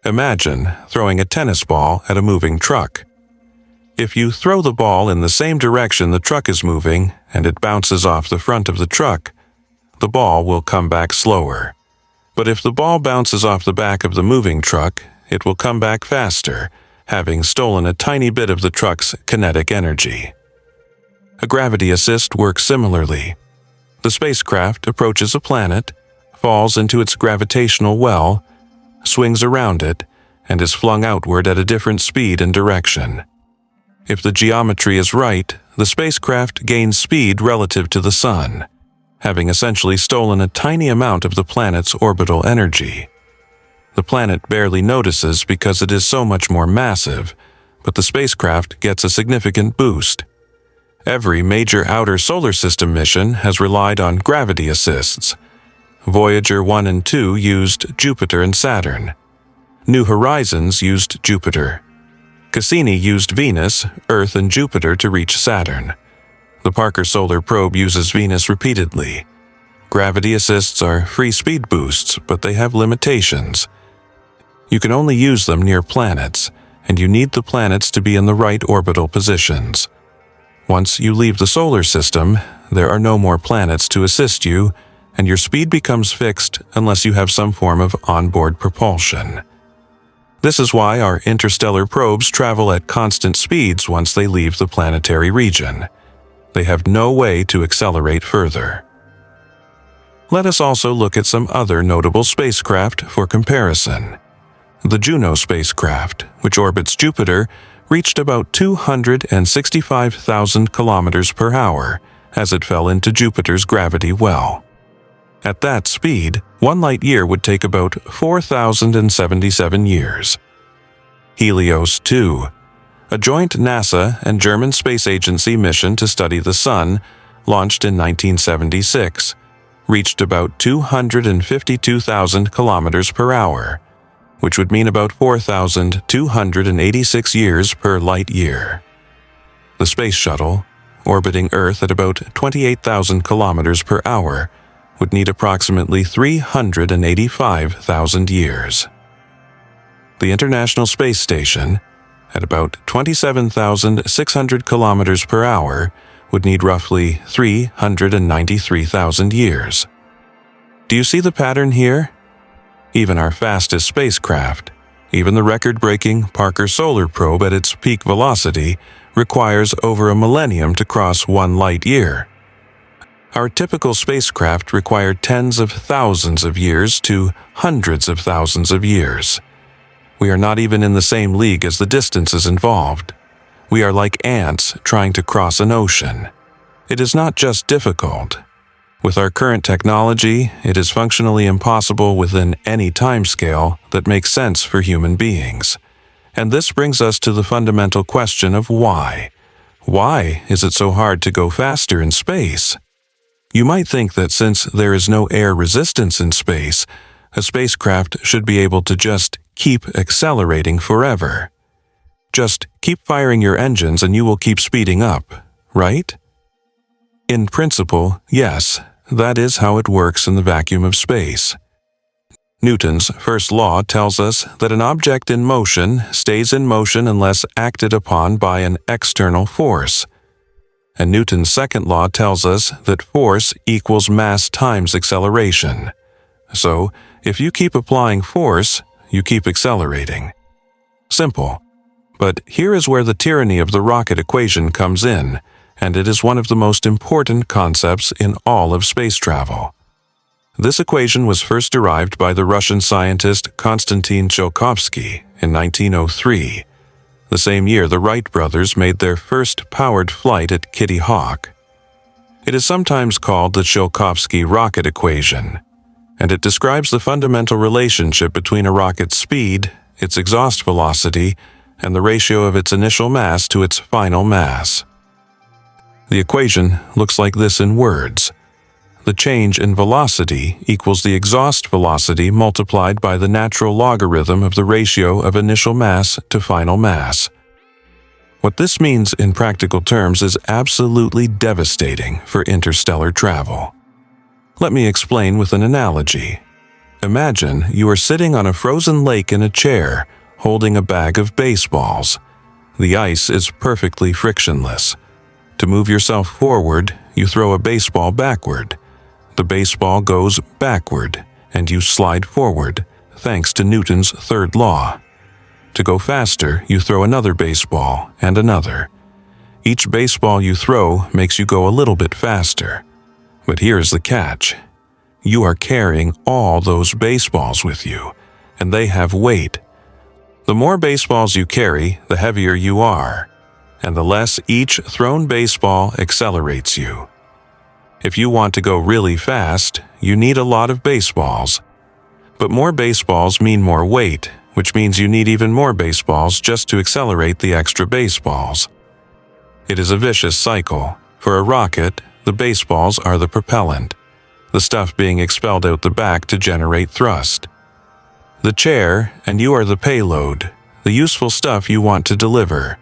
Imagine throwing a tennis ball at a moving truck. If you throw the ball in the same direction the truck is moving and it bounces off the front of the truck, the ball will come back slower. But if the ball bounces off the back of the moving truck, it will come back faster, having stolen a tiny bit of the truck's kinetic energy. A gravity assist works similarly. The spacecraft approaches a planet, falls into its gravitational well, swings around it, and is flung outward at a different speed and direction. If the geometry is right, the spacecraft gains speed relative to the Sun, having essentially stolen a tiny amount of the planet's orbital energy. The planet barely notices because it is so much more massive, but the spacecraft gets a significant boost. Every major outer solar system mission has relied on gravity assists. Voyager 1 and 2 used Jupiter and Saturn. New Horizons used Jupiter. Cassini used Venus, Earth, and Jupiter to reach Saturn. The Parker Solar Probe uses Venus repeatedly. Gravity assists are free speed boosts, but they have limitations. You can only use them near planets, and you need the planets to be in the right orbital positions. Once you leave the solar system, there are no more planets to assist you, and your speed becomes fixed unless you have some form of onboard propulsion. This is why our interstellar probes travel at constant speeds once they leave the planetary region. They have no way to accelerate further. Let us also look at some other notable spacecraft for comparison. The Juno spacecraft, which orbits Jupiter, reached about 265,000 kilometers per hour as it fell into Jupiter's gravity well. At that speed, 1 light year would take about 4,077 years. Helios 2, a joint NASA and German Space Agency mission to study the Sun, launched in 1976, reached about 252,000 kilometers per hour, which would mean about 4,286 years per light year. The Space Shuttle, orbiting Earth at about 28,000 kilometers per hour, would need approximately 385,000 years. The International Space Station, at about 27,600 kilometers per hour, would need roughly 393,000 years. Do you see the pattern here? Even our fastest spacecraft, even the record-breaking Parker Solar Probe at its peak velocity, requires over a millennium to cross 1 light year. Our typical spacecraft require tens of thousands of years to hundreds of thousands of years. We are not even in the same league as the distances involved. We are like ants trying to cross an ocean. It is not just difficult. With our current technology, it is functionally impossible within any timescale that makes sense for human beings. And this brings us to the fundamental question of why. Why is it so hard to go faster in space? You might think that since there is no air resistance in space, a spacecraft should be able to just keep accelerating forever. Just keep firing your engines and you will keep speeding up, right? In principle, yes, that is how it works in the vacuum of space. Newton's first law tells us that an object in motion stays in motion unless acted upon by an external force. And Newton's second law tells us that force equals mass times acceleration. So, if you keep applying force, you keep accelerating. Simple. But here is where the tyranny of the rocket equation comes in, and it is one of the most important concepts in all of space travel. This equation was first derived by the Russian scientist Konstantin Tsiolkovsky in 1903. The same year, the Wright brothers made their first powered flight at Kitty Hawk. It is sometimes called the Tsiolkovsky rocket equation, and it describes the fundamental relationship between a rocket's speed, its exhaust velocity, and the ratio of its initial mass to its final mass. The equation looks like this in words. The change in velocity equals the exhaust velocity multiplied by the natural logarithm of the ratio of initial mass to final mass. What this means in practical terms is absolutely devastating for interstellar travel. Let me explain with an analogy. Imagine you are sitting on a frozen lake in a chair, holding a bag of baseballs. The ice is perfectly frictionless. To move yourself forward, you throw a baseball backward. The baseball goes backward, and you slide forward, thanks to Newton's third law. To go faster, you throw another baseball and another. Each baseball you throw makes you go a little bit faster. But here's the catch. you are carrying all those baseballs with you, and they have weight. The more baseballs you carry, the heavier you are, and the less each thrown baseball accelerates you. If you want to go really fast, you need a lot of baseballs. But more baseballs mean more weight, which means you need even more baseballs just to accelerate the extra baseballs. It is a vicious cycle. For a rocket, the baseballs are the propellant, the stuff being expelled out the back to generate thrust. The chair, and you are the payload, the useful stuff you want to deliver,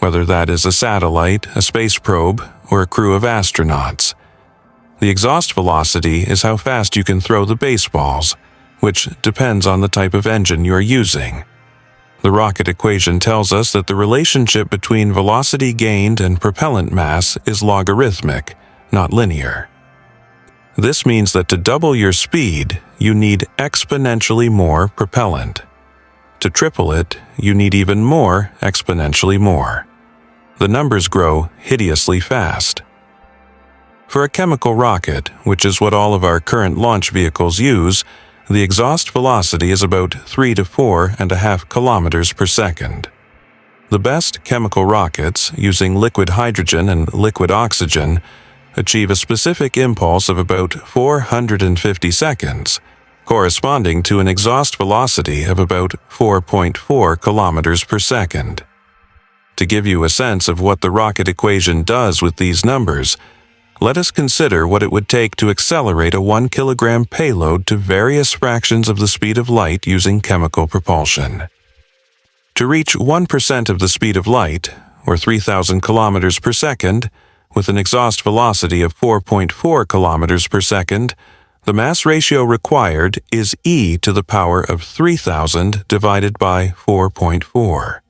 whether that is a satellite, a space probe, or a crew of astronauts. The exhaust velocity is how fast you can throw the baseballs, which depends on the type of engine you are using. The rocket equation tells us that the relationship between velocity gained and propellant mass is logarithmic, not linear. This means that to double your speed, you need exponentially more propellant. To triple it, you need even more exponentially more. The numbers grow hideously fast. For a chemical rocket, which is what all of our current launch vehicles use, the exhaust velocity is about 3 to 4.5 kilometers per second. The best chemical rockets, using liquid hydrogen and liquid oxygen, achieve a specific impulse of about 450 seconds, corresponding to an exhaust velocity of about 4.4 kilometers per second. To give you a sense of what the rocket equation does with these numbers, let us consider what it would take to accelerate a 1 kilogram payload to various fractions of the speed of light using chemical propulsion. To reach 1% of the speed of light, or 3,000 kilometers per second, with an exhaust velocity of 4.4 kilometers per second, the mass ratio required is e to the power of 3,000 divided by 4.4.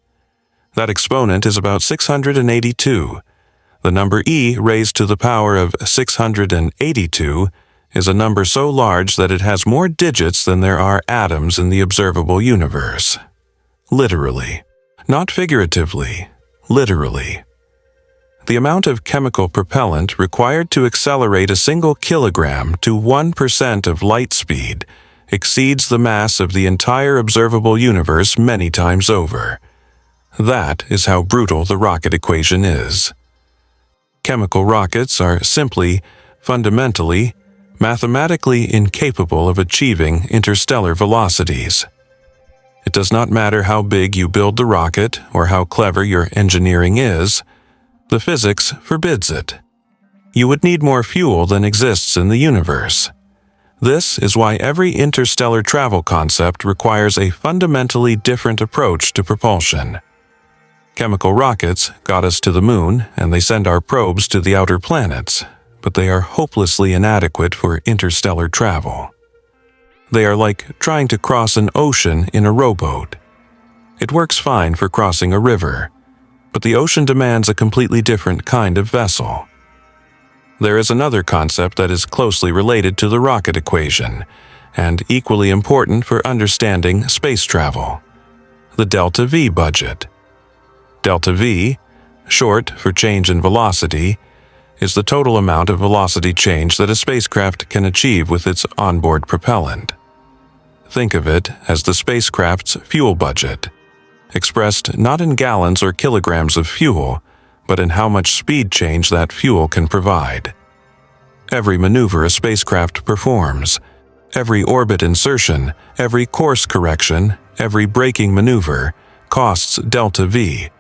That exponent is about 682. The number e raised to the power of 682 is a number so large that it has more digits than there are atoms in the observable universe. Literally. Not figuratively. Literally. The amount of chemical propellant required to accelerate a single kilogram to 1% of light speed exceeds the mass of the entire observable universe many times over. That is how brutal the rocket equation is. Chemical rockets are simply, fundamentally, mathematically incapable of achieving interstellar velocities. It does not matter how big you build the rocket or how clever your engineering is, the physics forbids it. You would need more fuel than exists in the universe. This is why every interstellar travel concept requires a fundamentally different approach to propulsion. Chemical rockets got us to the moon, and they send our probes to the outer planets, but they are hopelessly inadequate for interstellar travel. They are like trying to cross an ocean in a rowboat. It works fine for crossing a river, but the ocean demands a completely different kind of vessel. There is another concept that is closely related to the rocket equation, and equally important for understanding space travel: the delta V budget. Delta V, short for change in velocity, is the total amount of velocity change that a spacecraft can achieve with its onboard propellant. Think of it as the spacecraft's fuel budget, expressed not in gallons or kilograms of fuel, but in how much speed change that fuel can provide. Every maneuver a spacecraft performs, every orbit insertion, every course correction, every braking maneuver, costs delta V,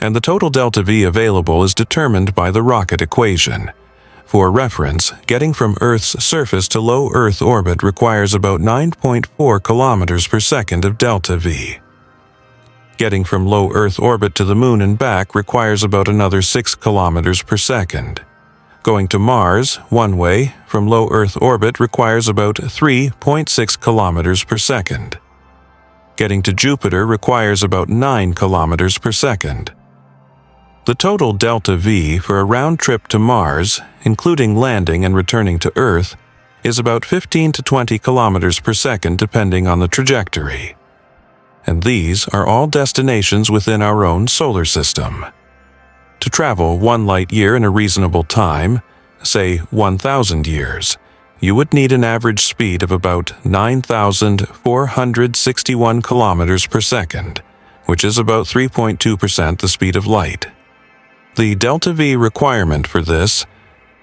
and the total delta V available is determined by the rocket equation. For reference, getting from Earth's surface to low Earth orbit requires about 9.4 kilometers per second of delta V. Getting from low Earth orbit to the Moon and back requires about another 6 kilometers per second. Going to Mars, one way, from low Earth orbit requires about 3.6 kilometers per second. Getting to Jupiter requires about 9 kilometers per second. The total delta V for a round trip to Mars, including landing and returning to Earth, is about 15 to 20 kilometers per second depending on the trajectory. And these are all destinations within our own solar system. To travel 1 light year in a reasonable time, say 1,000 years, you would need an average speed of about 9,461 kilometers per second, which is about 3.2% the speed of light. The delta V requirement for this,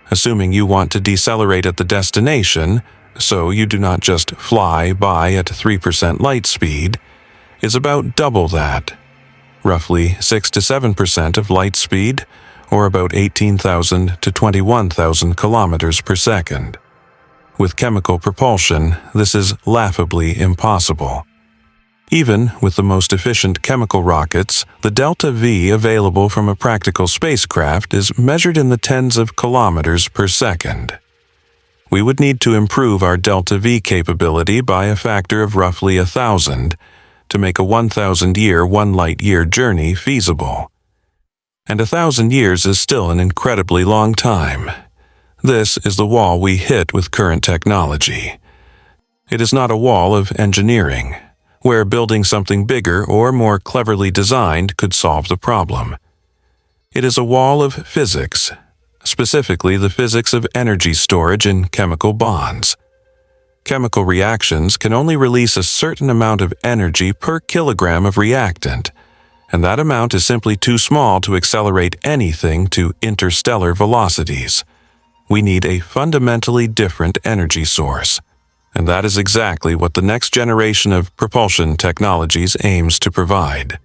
assuming you want to decelerate at the destination, so you do not just fly by at 3% light speed, is about double that, roughly 6 to 7% of light speed, or about 18,000 to 21,000 kilometers per second. With chemical propulsion, this is laughably impossible. Even with the most efficient chemical rockets, the delta V available from a practical spacecraft is measured in the tens of kilometers per second. We would need to improve our delta V capability by a factor of roughly 1,000 to make a 1,000-year, 1-light-year journey feasible. And 1,000 years is still an incredibly long time. This is the wall we hit with current technology. It is not a wall of engineering, where building something bigger or more cleverly designed could solve the problem. It is a wall of physics, specifically the physics of energy storage in chemical bonds. Chemical reactions can only release a certain amount of energy per kilogram of reactant, and that amount is simply too small to accelerate anything to interstellar velocities. We need a fundamentally different energy source, and that is exactly what the next generation of propulsion technologies aims to provide.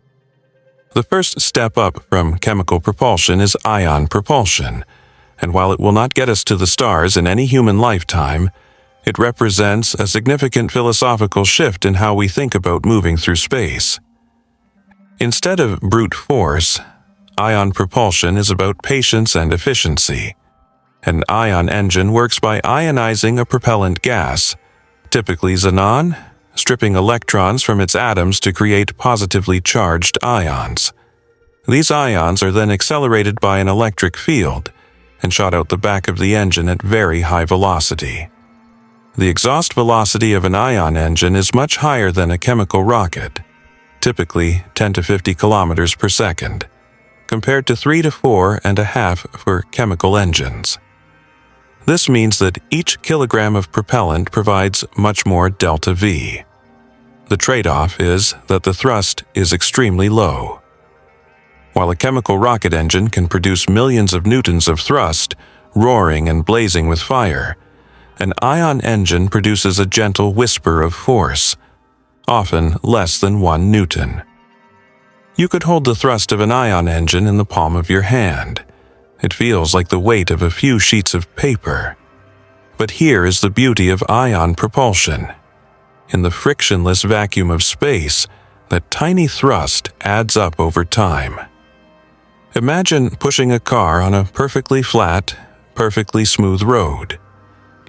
The first step up from chemical propulsion is ion propulsion, and while it will not get us to the stars in any human lifetime, it represents a significant philosophical shift in how we think about moving through space. Instead of brute force, ion propulsion is about patience and efficiency. An ion engine works by ionizing a propellant gas, typically xenon, stripping electrons from its atoms to create positively charged ions. These ions are then accelerated by an electric field and shot out the back of the engine at very high velocity. The exhaust velocity of an ion engine is much higher than a chemical rocket, typically 10 to 50 kilometers per second, compared to 3 to 4.5 for chemical engines. This means that each kilogram of propellant provides much more delta V. The trade-off is that the thrust is extremely low. While a chemical rocket engine can produce millions of newtons of thrust, roaring and blazing with fire, an ion engine produces a gentle whisper of force, often less than 1 newton. You could hold the thrust of an ion engine in the palm of your hand. It feels like the weight of a few sheets of paper. But here is the beauty of ion propulsion. In the frictionless vacuum of space, that tiny thrust adds up over time. Imagine pushing a car on a perfectly flat, perfectly smooth road.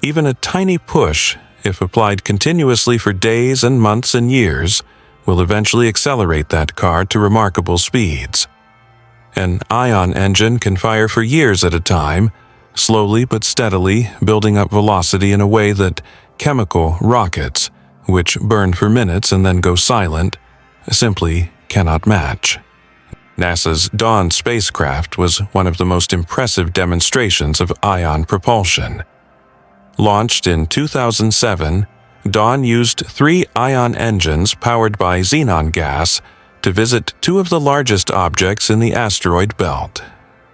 Even a tiny push, if applied continuously for days and months and years, will eventually accelerate that car to remarkable speeds. An ion engine can fire for years at a time, slowly but steadily building up velocity in a way that chemical rockets, which burn for minutes and then go silent, simply cannot match. NASA's Dawn spacecraft was one of the most impressive demonstrations of ion propulsion. Launched in 2007, Dawn used 3 ion engines powered by xenon gas to visit 2 of the largest objects in the asteroid belt,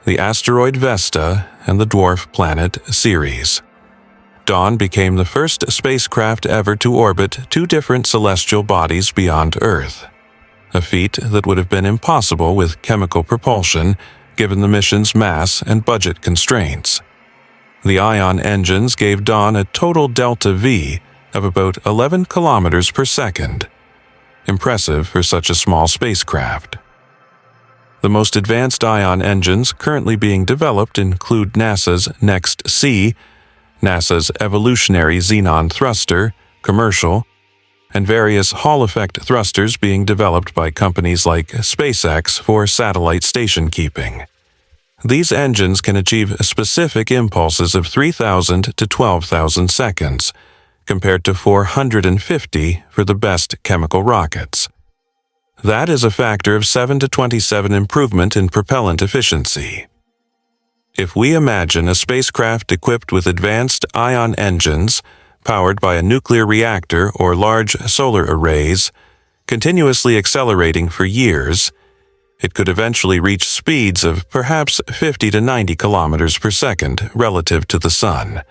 the asteroid Vesta and the dwarf planet Ceres. Dawn became the first spacecraft ever to orbit 2 different celestial bodies beyond Earth, a feat that would have been impossible with chemical propulsion given the mission's mass and budget constraints. The ion engines gave Dawn a total delta V of about 11 kilometers per second. Impressive for such a small spacecraft. The most advanced ion engines currently being developed include NASA's Next-C, NASA's Evolutionary Xenon Thruster, commercial, and various Hall effect thrusters being developed by companies like SpaceX for satellite station keeping. These engines can achieve specific impulses of 3,000 to 12,000 seconds, compared to 450 for the best chemical rockets. That is a factor of 7 to 27 improvement in propellant efficiency. If we imagine a spacecraft equipped with advanced ion engines, powered by a nuclear reactor or large solar arrays, continuously accelerating for years, it could eventually reach speeds of perhaps 50 to 90 kilometers per second relative to the Sun.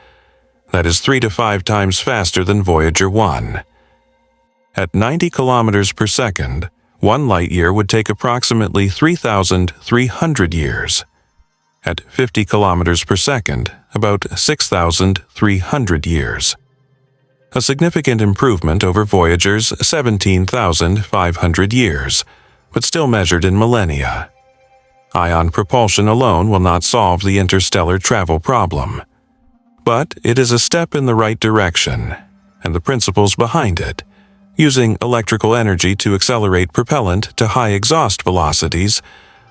That is 3 to 5 times faster than Voyager 1. At 90 kilometers per second, 1 light-year would take approximately 3,300 years. At 50 kilometers per second, about 6,300 years. A significant improvement over Voyager's 17,500 years, but still measured in millennia. Ion propulsion alone will not solve the interstellar travel problem. But it is a step in the right direction, and the principles behind it, using electrical energy to accelerate propellant to high exhaust velocities,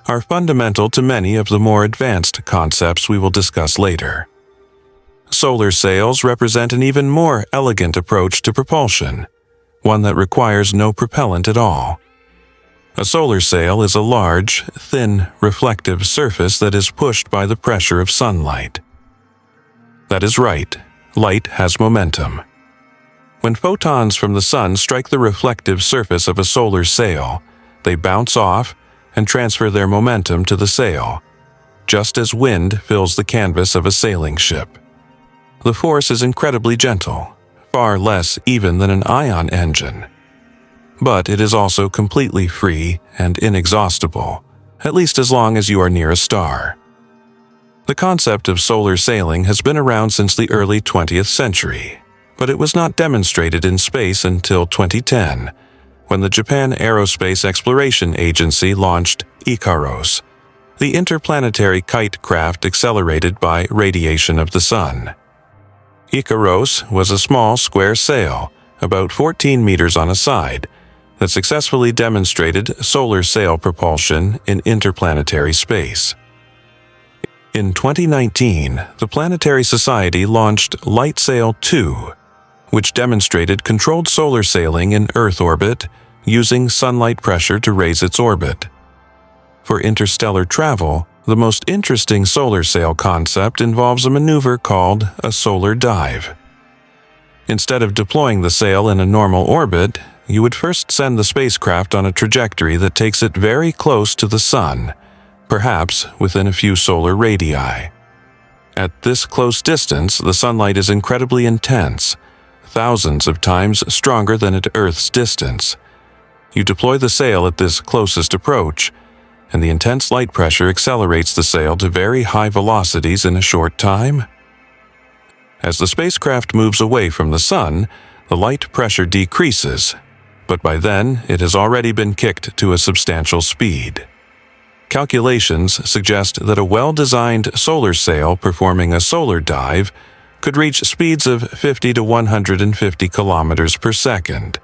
are fundamental to many of the more advanced concepts we will discuss later. Solar sails represent an even more elegant approach to propulsion, one that requires no propellant at all. A solar sail is a large, thin, reflective surface that is pushed by the pressure of sunlight. That is right, light has momentum. When photons from the sun strike the reflective surface of a solar sail, they bounce off and transfer their momentum to the sail, just as wind fills the canvas of a sailing ship. The force is incredibly gentle, far less even than an ion engine. But it is also completely free and inexhaustible, at least as long as you are near a star. The concept of solar sailing has been around since the early 20th century, but it was not demonstrated in space until 2010, when the Japan Aerospace Exploration Agency launched Icaros, the interplanetary kite craft accelerated by radiation of the sun. Icaros was a small square sail, about 14 meters on a side, that successfully demonstrated solar sail propulsion in interplanetary space. In 2019, the Planetary Society launched LightSail 2, which demonstrated controlled solar sailing in Earth orbit using sunlight pressure to raise its orbit. For interstellar travel, the most interesting solar sail concept involves a maneuver called a solar dive. Instead of deploying the sail in a normal orbit, you would first send the spacecraft on a trajectory that takes it very close to the Sun, perhaps within a few solar radii. At this close distance, the sunlight is incredibly intense, thousands of times stronger than at Earth's distance. You deploy the sail at this closest approach, and the intense light pressure accelerates the sail to very high velocities in a short time. As the spacecraft moves away from the Sun, the light pressure decreases, but by then it has already been kicked to a substantial speed. Calculations suggest that a well-designed solar sail performing a solar dive could reach speeds of 50 to 150 kilometers per second,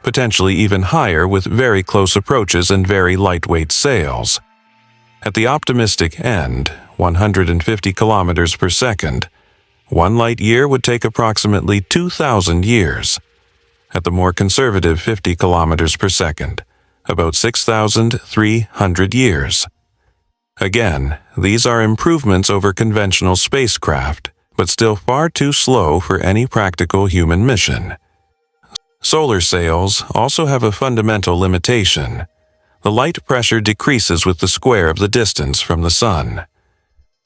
potentially even higher with very close approaches and very lightweight sails. At the optimistic end, 150 kilometers per second, 1 light year would take approximately 2,000 years. At the more conservative 50 kilometers per second, about 6,300 years. Again, these are improvements over conventional spacecraft, but still far too slow for any practical human mission. Solar sails also have a fundamental limitation. The light pressure decreases with the square of the distance from the Sun.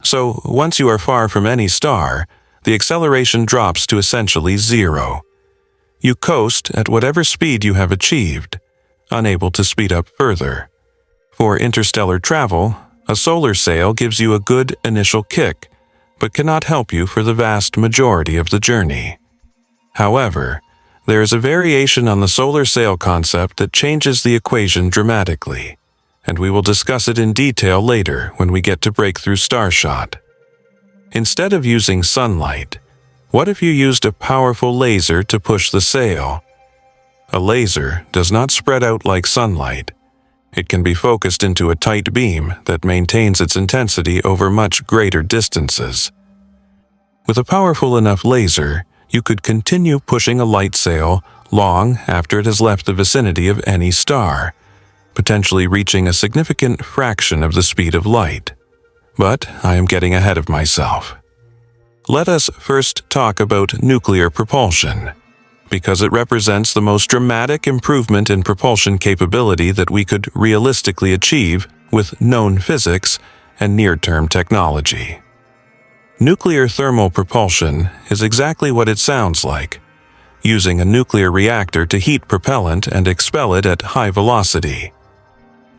So, once you are far from any star, the acceleration drops to essentially zero. You coast at whatever speed you have achieved, unable to speed up further. For interstellar travel, a solar sail gives you a good initial kick, but cannot help you for the vast majority of the journey. However, there is a variation on the solar sail concept that changes the equation dramatically, and we will discuss it in detail later when we get to breakthrough Starshot. Instead of using sunlight, what if you used a powerful laser to push the sail? A laser does not spread out like sunlight. It can be focused into a tight beam that maintains its intensity over much greater distances. With a powerful enough laser, you could continue pushing a light sail long after it has left the vicinity of any star, potentially reaching a significant fraction of the speed of light. But I am getting ahead of myself. Let us first talk about nuclear propulsion, because it represents the most dramatic improvement in propulsion capability that we could realistically achieve with known physics and near-term technology. Nuclear thermal propulsion is exactly what it sounds like, using a nuclear reactor to heat propellant and expel it at high velocity.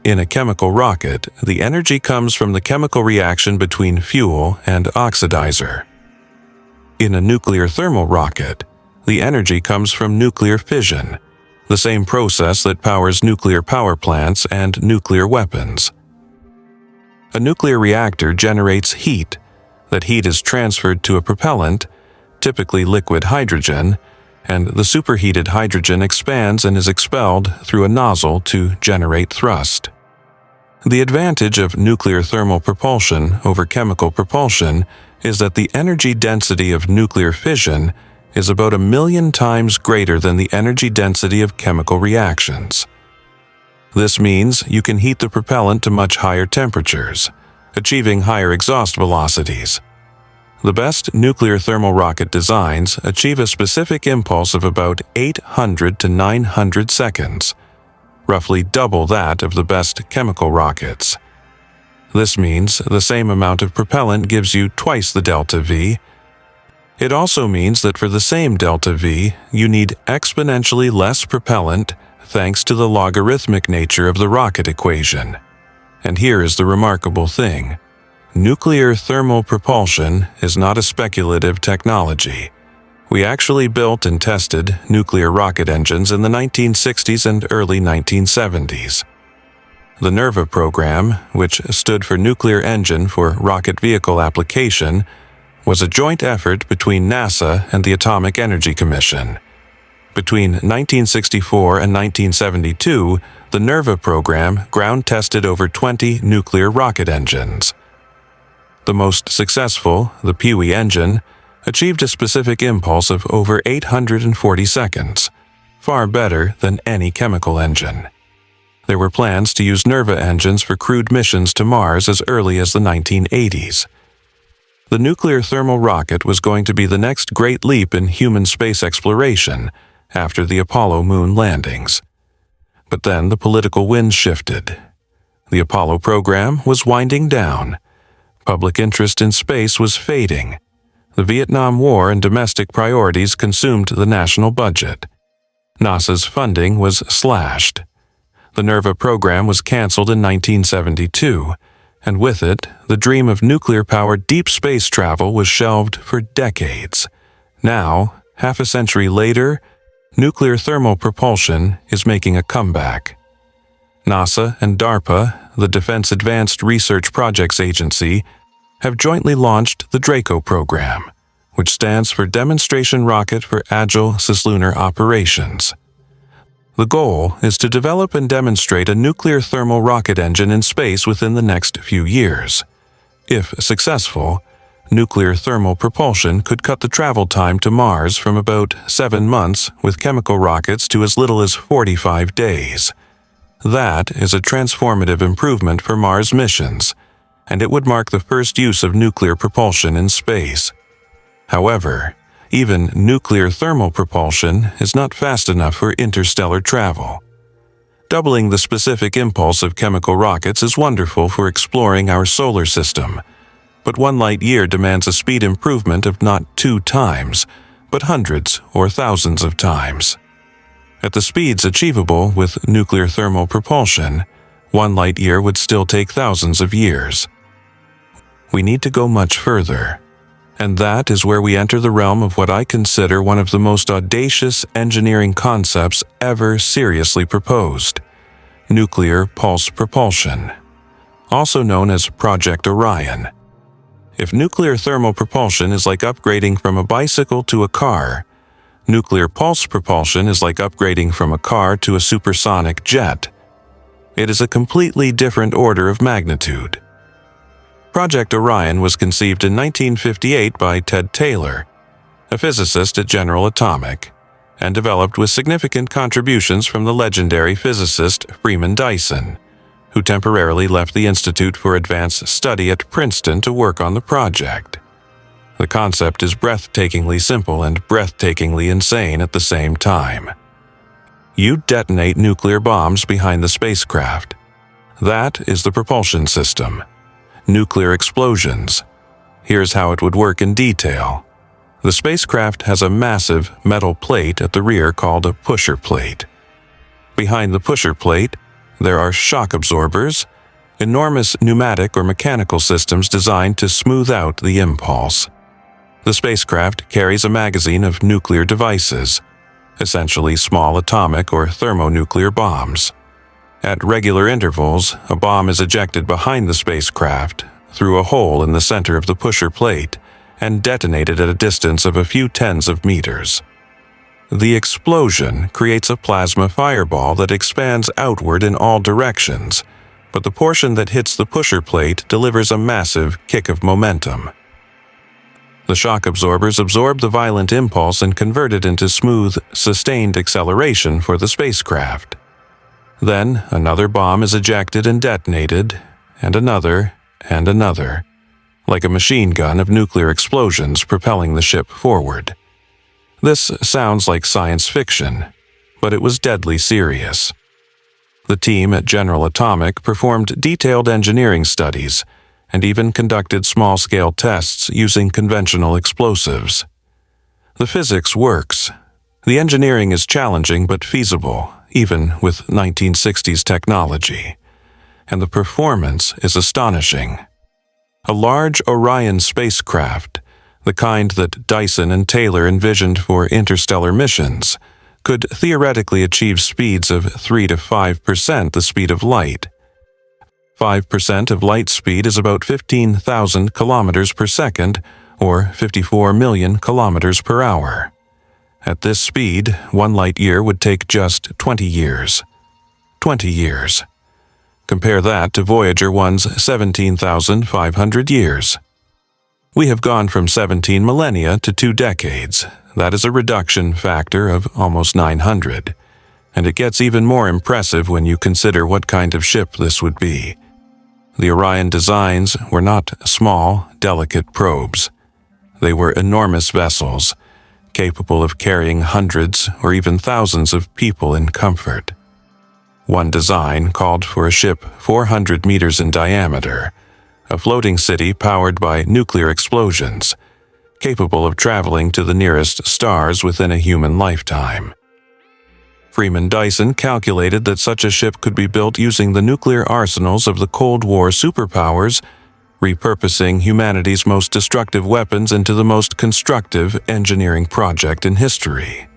In a chemical rocket, the energy comes from the chemical reaction between fuel and oxidizer. In a nuclear thermal rocket, the energy comes from nuclear fission, the same process that powers nuclear power plants and nuclear weapons. A nuclear reactor generates heat. That heat is transferred to a propellant, typically liquid hydrogen, and the superheated hydrogen expands and is expelled through a nozzle to generate thrust. The advantage of nuclear thermal propulsion over chemical propulsion is that the energy density of nuclear fission is about 1,000,000 times greater than the energy density of chemical reactions. This means you can heat the propellant to much higher temperatures, achieving higher exhaust velocities. The best nuclear thermal rocket designs achieve a specific impulse of about 800 to 900 seconds, roughly double that of the best chemical rockets. This means the same amount of propellant gives you twice the delta V. It also means that for the same delta V, you need exponentially less propellant thanks to the logarithmic nature of the rocket equation. And here is the remarkable thing. Nuclear thermal propulsion is not a speculative technology. We actually built and tested nuclear rocket engines in the 1960s and early 1970s. The NERVA program, which stood for Nuclear Engine for Rocket Vehicle Application, was a joint effort between NASA and the Atomic Energy Commission. Between 1964 and 1972, the NERVA program ground-tested over 20 nuclear rocket engines. The most successful, the Peewee engine, achieved a specific impulse of over 840 seconds, far better than any chemical engine. There were plans to use NERVA engines for crewed missions to Mars as early as the 1980s. The nuclear thermal rocket was going to be the next great leap in human space exploration after the Apollo moon landings. But then the political winds shifted. The Apollo program was winding down. Public interest in space was fading. The Vietnam War and domestic priorities consumed the national budget. NASA's funding was slashed. The NERVA program was canceled in 1972, and with it, the dream of nuclear-powered deep space travel was shelved for decades. Now, half a century later, nuclear thermal propulsion is making a comeback. NASA and DARPA, the Defense Advanced Research Projects Agency, have jointly launched the DRACO program, which stands for Demonstration Rocket for Agile Cislunar Operations. The goal is to develop and demonstrate a nuclear thermal rocket engine in space within the next few years. If successful, nuclear thermal propulsion could cut the travel time to Mars from about 7 months with chemical rockets to as little as 45 days. That is a transformative improvement for Mars missions, and it would mark the first use of nuclear propulsion in space. However, even nuclear thermal propulsion is not fast enough for interstellar travel. Doubling the specific impulse of chemical rockets is wonderful for exploring our solar system, but 1 light-year demands a speed improvement of not 2 times, but hundreds or thousands of times. At the speeds achievable with nuclear thermal propulsion, 1 light-year would still take thousands of years. We need to go much further. And that is where we enter the realm of what I consider one of the most audacious engineering concepts ever seriously proposed: nuclear pulse propulsion, also known as Project Orion. If nuclear thermal propulsion is like upgrading from a bicycle to a car, nuclear pulse propulsion is like upgrading from a car to a supersonic jet. It is a completely different order of magnitude. Project Orion was conceived in 1958 by Ted Taylor, a physicist at General Atomic, and developed with significant contributions from the legendary physicist Freeman Dyson, who temporarily left the Institute for Advanced Study at Princeton to work on the project. The concept is breathtakingly simple and breathtakingly insane at the same time. You detonate nuclear bombs behind the spacecraft. That is the propulsion system. Nuclear explosions. Here's how it would work in detail. The spacecraft has a massive metal plate at the rear called a pusher plate. Behind the pusher plate, there are shock absorbers, enormous pneumatic or mechanical systems designed to smooth out the impulse. The spacecraft carries a magazine of nuclear devices, essentially small atomic or thermonuclear bombs. At regular intervals, a bomb is ejected behind the spacecraft through a hole in the center of the pusher plate and detonated at a distance of a few tens of meters. The explosion creates a plasma fireball that expands outward in all directions, but the portion that hits the pusher plate delivers a massive kick of momentum. The shock absorbers absorb the violent impulse and convert it into smooth, sustained acceleration for the spacecraft. Then, another bomb is ejected and detonated, and another, like a machine gun of nuclear explosions propelling the ship forward. This sounds like science fiction, but it was deadly serious. The team at General Atomic performed detailed engineering studies and even conducted small-scale tests using conventional explosives. The physics works. The engineering is challenging but feasible, even with 1960s technology. And the performance is astonishing. A large Orion spacecraft, the kind that Dyson and Taylor envisioned for interstellar missions, could theoretically achieve speeds of 3 to 5% the speed of light. 5% of light speed is about 15,000 kilometers per second, or 54 million kilometers per hour. At this speed, 1 light year would take just 20 years. 20 years. Compare that to Voyager 1's 17,500 years. We have gone from 17 millennia to 2 decades. That is a reduction factor of almost 900. And it gets even more impressive when you consider what kind of ship this would be. The Orion designs were not small, delicate probes. They were enormous vessels, capable of carrying hundreds or even thousands of people in comfort. One design called for a ship 400 meters in diameter, a floating city powered by nuclear explosions, capable of traveling to the nearest stars within a human lifetime. Freeman Dyson calculated that such a ship could be built using the nuclear arsenals of the Cold War superpowers, repurposing humanity's most destructive weapons into the most constructive engineering project in history.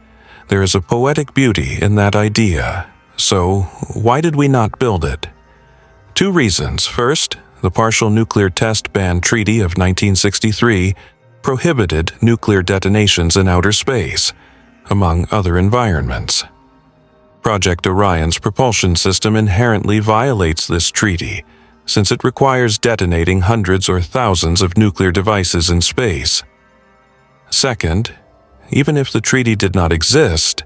There is a poetic beauty in that idea. So, why did we not build it? 2 reasons. First, the Partial Nuclear Test Ban Treaty of 1963 prohibited nuclear detonations in outer space, among other environments. Project Orion's propulsion system inherently violates this treaty, since it requires detonating hundreds or thousands of nuclear devices in space. Second, even if the treaty did not exist,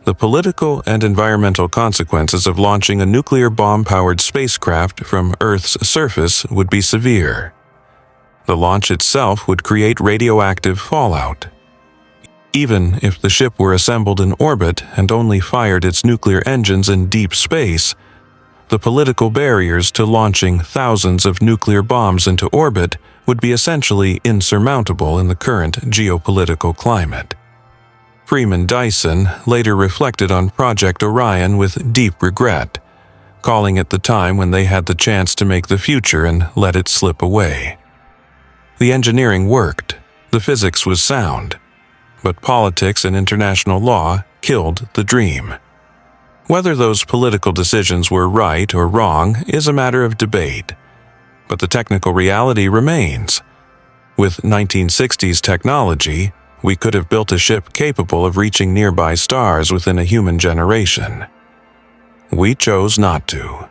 the political and environmental consequences of launching a nuclear bomb-powered spacecraft from Earth's surface would be severe. The launch itself would create radioactive fallout. Even if the ship were assembled in orbit and only fired its nuclear engines in deep space, the political barriers to launching thousands of nuclear bombs into orbit would be essentially insurmountable in the current geopolitical climate. Freeman Dyson later reflected on Project Orion with deep regret, calling it the time when they had the chance to make the future and let it slip away. The engineering worked, the physics was sound, but politics and international law killed the dream. Whether those political decisions were right or wrong is a matter of debate, but the technical reality remains. With 1960s technology, we could have built a ship capable of reaching nearby stars within a human generation. We chose not to.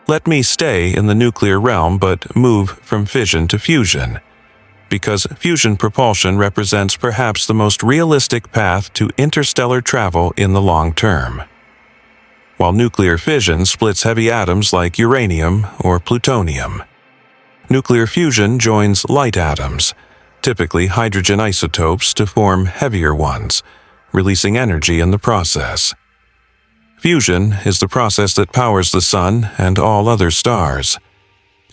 Let me stay in the nuclear realm but move from fission to fusion, because fusion propulsion represents perhaps the most realistic path to interstellar travel in the long term. while nuclear fission splits heavy atoms like uranium or plutonium. Nuclear fusion joins light atoms, typically hydrogen isotopes, to form heavier ones, releasing energy in the process. Fusion is the process that powers the Sun and all other stars.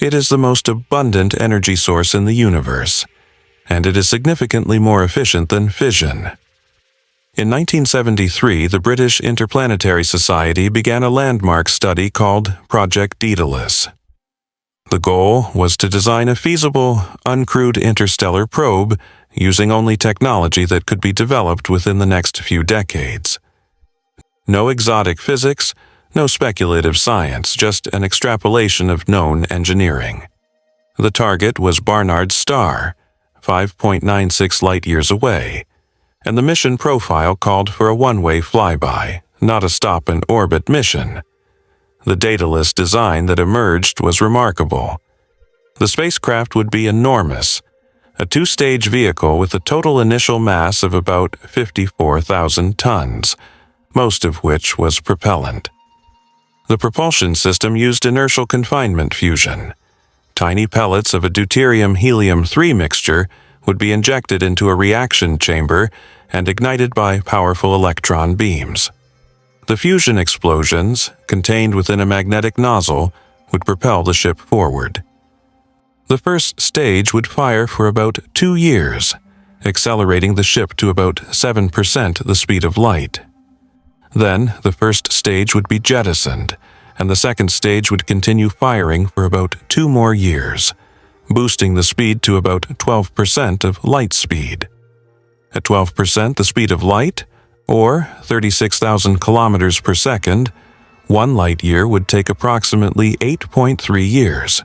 It is the most abundant energy source in the universe, and it is significantly more efficient than fission. In 1973, the British Interplanetary Society began a landmark study called Project Daedalus. The goal was to design a feasible, uncrewed interstellar probe using only technology that could be developed within the next few decades. No exotic physics, no speculative science, just an extrapolation of known engineering. The target was Barnard's star, 5.96 light-years away, and the mission profile called for a one-way flyby, not a stop-and-orbit mission. The Daedalus design that emerged was remarkable. The spacecraft would be enormous, a two-stage vehicle with a total initial mass of about 54,000 tons, most of which was propellant. The propulsion system used inertial confinement fusion. Tiny pellets of a deuterium-helium-3 mixture would be injected into a reaction chamber and ignited by powerful electron beams. The fusion explosions, contained within a magnetic nozzle, would propel the ship forward. The first stage would fire for about 2 years, accelerating the ship to about 7% the speed of light. Then, the first stage would be jettisoned, and the second stage would continue firing for about 2 more years, boosting the speed to about 12% of light speed. At 12% the speed of light, or 36,000 kilometers per second, 1 light-year would take approximately 8.3 years.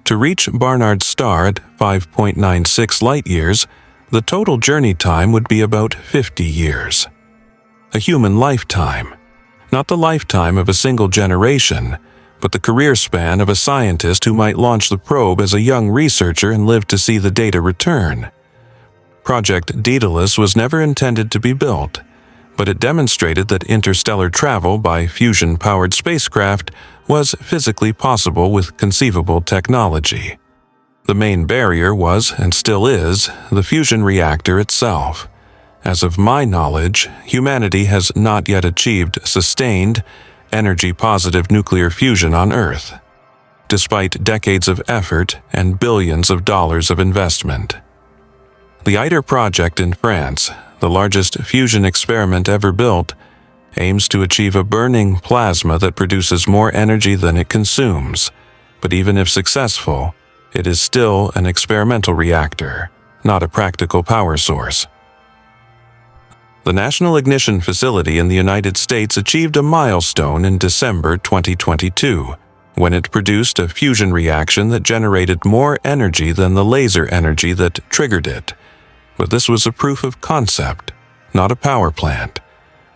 To reach Barnard's star at 5.96 light-years, the total journey time would be about 50 years. A human lifetime. Not the lifetime of a single generation, but the career span of a scientist who might launch the probe as a young researcher and live to see the data return. Project Daedalus was never intended to be built, but it demonstrated that interstellar travel by fusion-powered spacecraft was physically possible with conceivable technology. The main barrier was, and still is, the fusion reactor itself. As of my knowledge, humanity has not yet achieved sustained, energy-positive nuclear fusion on Earth, despite decades of effort and billions of dollars of investment. The ITER project in France, the largest fusion experiment ever built, aims to achieve a burning plasma that produces more energy than it consumes, but even if successful, it is still an experimental reactor, not a practical power source. The National Ignition Facility in the United States achieved a milestone in December 2022, when it produced a fusion reaction that generated more energy than the laser energy that triggered it. But this was a proof of concept, not a power plant,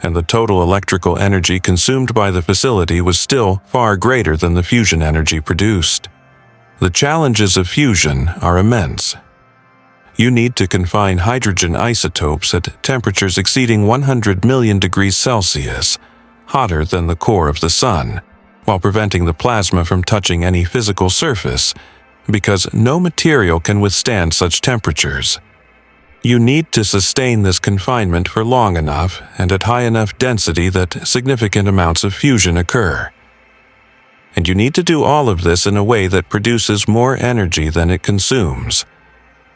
and the total electrical energy consumed by the facility was still far greater than the fusion energy produced. The challenges of fusion are immense. You need to confine hydrogen isotopes at temperatures exceeding 100 million degrees Celsius, hotter than the core of the Sun, while preventing the plasma from touching any physical surface, because no material can withstand such temperatures. You need to sustain this confinement for long enough and at high enough density that significant amounts of fusion occur. And you need to do all of this in a way that produces more energy than it consumes.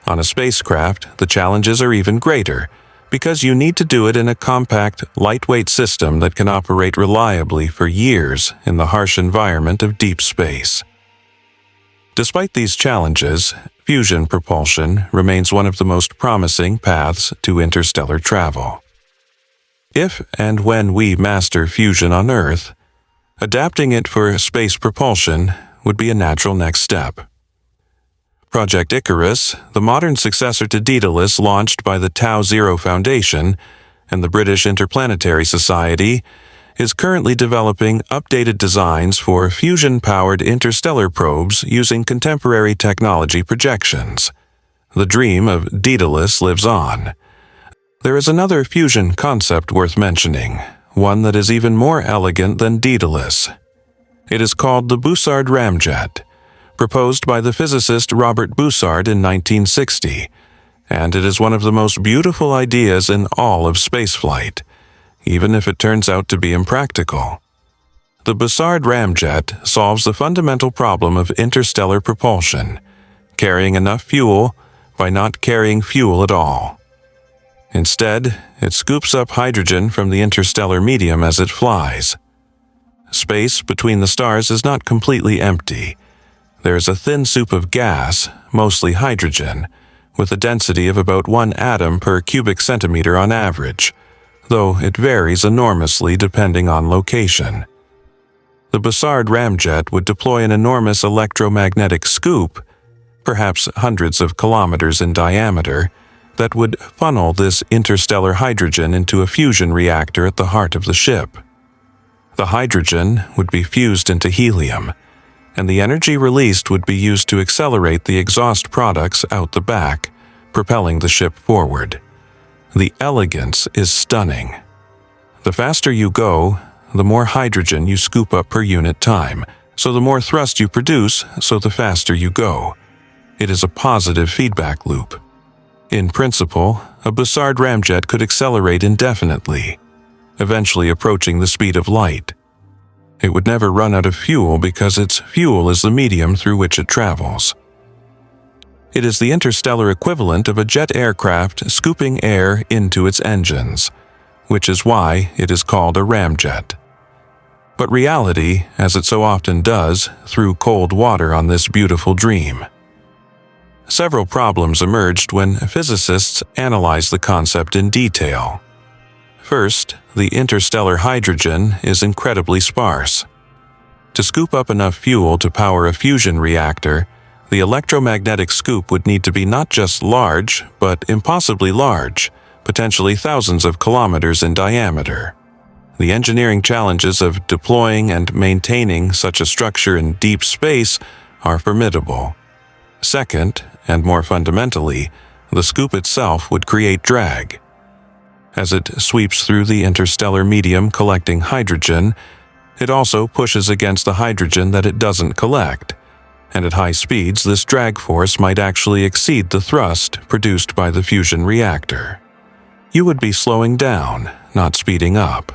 On a spacecraft, the challenges are even greater, because you need to do it in a compact, lightweight system that can operate reliably for years in the harsh environment of deep space. Despite these challenges, fusion propulsion remains one of the most promising paths to interstellar travel. If and when we master fusion on Earth, adapting it for space propulsion would be a natural next step. Project Icarus, the modern successor to Daedalus launched by the Tau Zero Foundation and the British Interplanetary Society, is currently developing updated designs for fusion-powered interstellar probes using contemporary technology projections. The dream of Daedalus lives on. There is another fusion concept worth mentioning, one that is even more elegant than Daedalus. It is called the Bussard ramjet, proposed by the physicist Robert Bussard in 1960, and it is one of the most beautiful ideas in all of spaceflight, even if it turns out to be impractical. The Bussard ramjet solves the fundamental problem of interstellar propulsion, carrying enough fuel by not carrying fuel at all. Instead, it scoops up hydrogen from the interstellar medium as it flies. Space between the stars is not completely empty. There is a thin soup of gas, mostly hydrogen, with a density of about 1 atom per cubic centimeter on average, though it varies enormously depending on location. The Bussard ramjet would deploy an enormous electromagnetic scoop, perhaps hundreds of kilometers in diameter, that would funnel this interstellar hydrogen into a fusion reactor at the heart of the ship. The hydrogen would be fused into helium, and the energy released would be used to accelerate the exhaust products out the back, propelling the ship forward. The elegance is stunning. The faster you go, the more hydrogen you scoop up per unit time, so the more thrust you produce, so the faster you go. It is a positive feedback loop. In principle, a Bussard ramjet could accelerate indefinitely, eventually approaching the speed of light. It would never run out of fuel because its fuel is the medium through which it travels. It is the interstellar equivalent of a jet aircraft scooping air into its engines, which is why it is called a ramjet. But reality, as it so often does, threw cold water on this beautiful dream. Several problems emerged when physicists analyzed the concept in detail. First, the interstellar hydrogen is incredibly sparse. To scoop up enough fuel to power a fusion reactor, the electromagnetic scoop would need to be not just large, but impossibly large, potentially thousands of kilometers in diameter. The engineering challenges of deploying and maintaining such a structure in deep space are formidable. Second, and more fundamentally, the scoop itself would create drag. As it sweeps through the interstellar medium collecting hydrogen, it also pushes against the hydrogen that it doesn't collect, and at high speeds this drag force might actually exceed the thrust produced by the fusion reactor. You would be slowing down, not speeding up.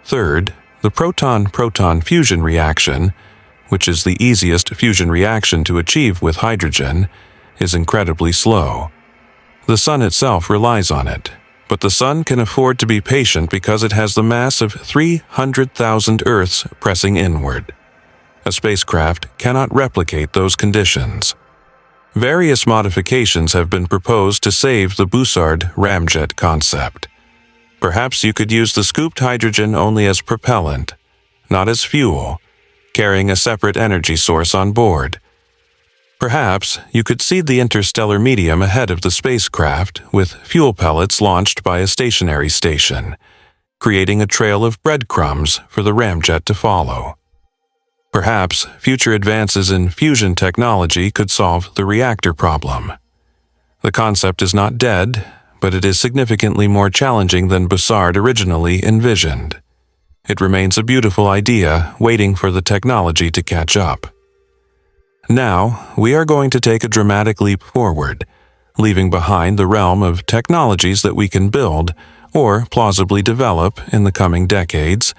Third, the proton-proton fusion reaction, which is the easiest fusion reaction to achieve with hydrogen, is incredibly slow. The Sun itself relies on it, but the Sun can afford to be patient because it has the mass of 300,000 Earths pressing inward. A spacecraft cannot replicate those conditions. Various modifications have been proposed to save the Bussard ramjet concept. Perhaps you could use the scooped hydrogen only as propellant, not as fuel, carrying a separate energy source on board. Perhaps you could seed the interstellar medium ahead of the spacecraft with fuel pellets launched by a stationary station, creating a trail of breadcrumbs for the ramjet to follow. Perhaps future advances in fusion technology could solve the reactor problem. The concept is not dead, but it is significantly more challenging than Bussard originally envisioned. It remains a beautiful idea waiting for the technology to catch up. Now, we are going to take a dramatic leap forward, leaving behind the realm of technologies that we can build or plausibly develop in the coming decades,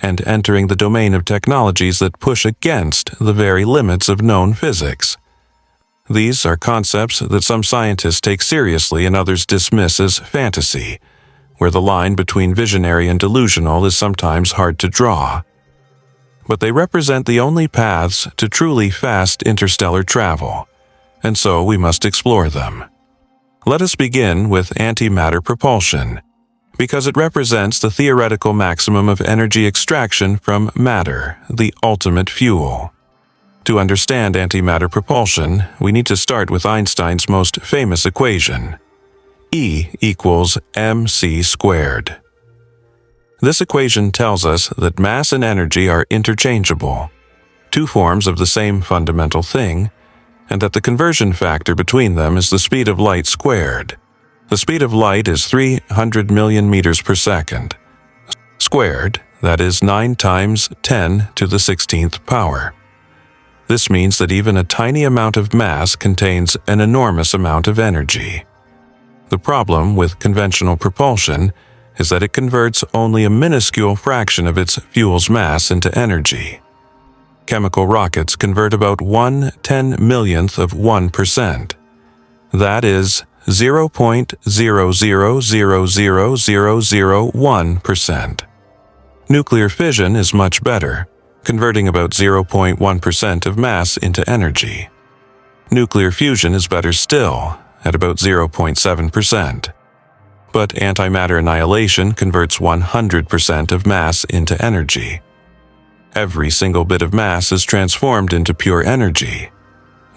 and entering the domain of technologies that push against the very limits of known physics. These are concepts that some scientists take seriously and others dismiss as fantasy, where the line between visionary and delusional is sometimes hard to draw. But they represent the only paths to truly fast interstellar travel, and so we must explore them. Let us begin with antimatter propulsion, because it represents the theoretical maximum of energy extraction from matter, the ultimate fuel. To understand antimatter propulsion, we need to start with Einstein's most famous equation, E equals mc squared. This equation tells us that mass and energy are interchangeable, two forms of the same fundamental thing, and that the conversion factor between them is the speed of light squared. The speed of light is 300 million meters per second. squared, that is 9 times 10 to the 16th power. This means that even a tiny amount of mass contains an enormous amount of energy. The problem with conventional propulsion is that it converts only a minuscule fraction of its fuel's mass into energy. Chemical rockets convert about 1/10,000,000th of 1%. That is 0.00000001%. Nuclear fission is much better, converting about 0.1% of mass into energy. Nuclear fusion is better still, at about 0.7%. But antimatter annihilation converts 100% of mass into energy. Every single bit of mass is transformed into pure energy.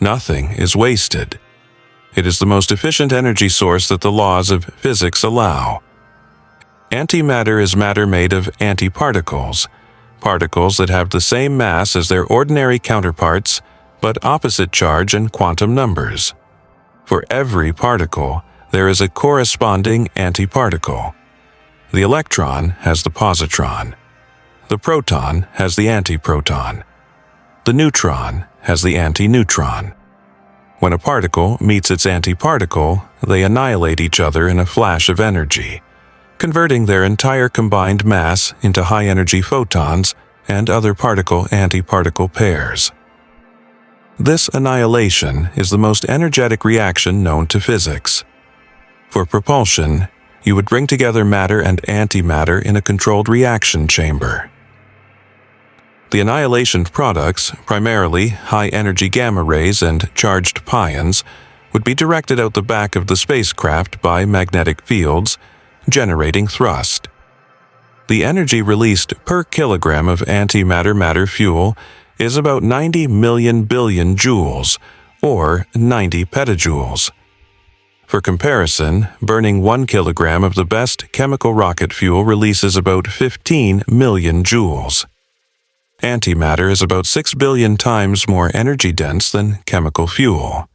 Nothing is wasted. It is the most efficient energy source that the laws of physics allow. Antimatter is matter made of antiparticles, particles that have the same mass as their ordinary counterparts, but opposite charge and quantum numbers. For every particle, there is a corresponding antiparticle. The electron has the positron. The proton has the antiproton. The neutron has the antineutron. When a particle meets its antiparticle, they annihilate each other in a flash of energy, converting their entire combined mass into high-energy photons and other particle-antiparticle pairs. This annihilation is the most energetic reaction known to physics. For propulsion, you would bring together matter and antimatter in a controlled reaction chamber. The annihilation products, primarily high-energy gamma rays and charged pions, would be directed out the back of the spacecraft by magnetic fields, generating thrust. The energy released per kilogram of antimatter-matter fuel is about 90 million billion joules, or 90 petajoules. For comparison, burning 1 kilogram of the best chemical rocket fuel releases about 15 million joules. Antimatter is about 6 billion times more energy-dense than chemical fuel.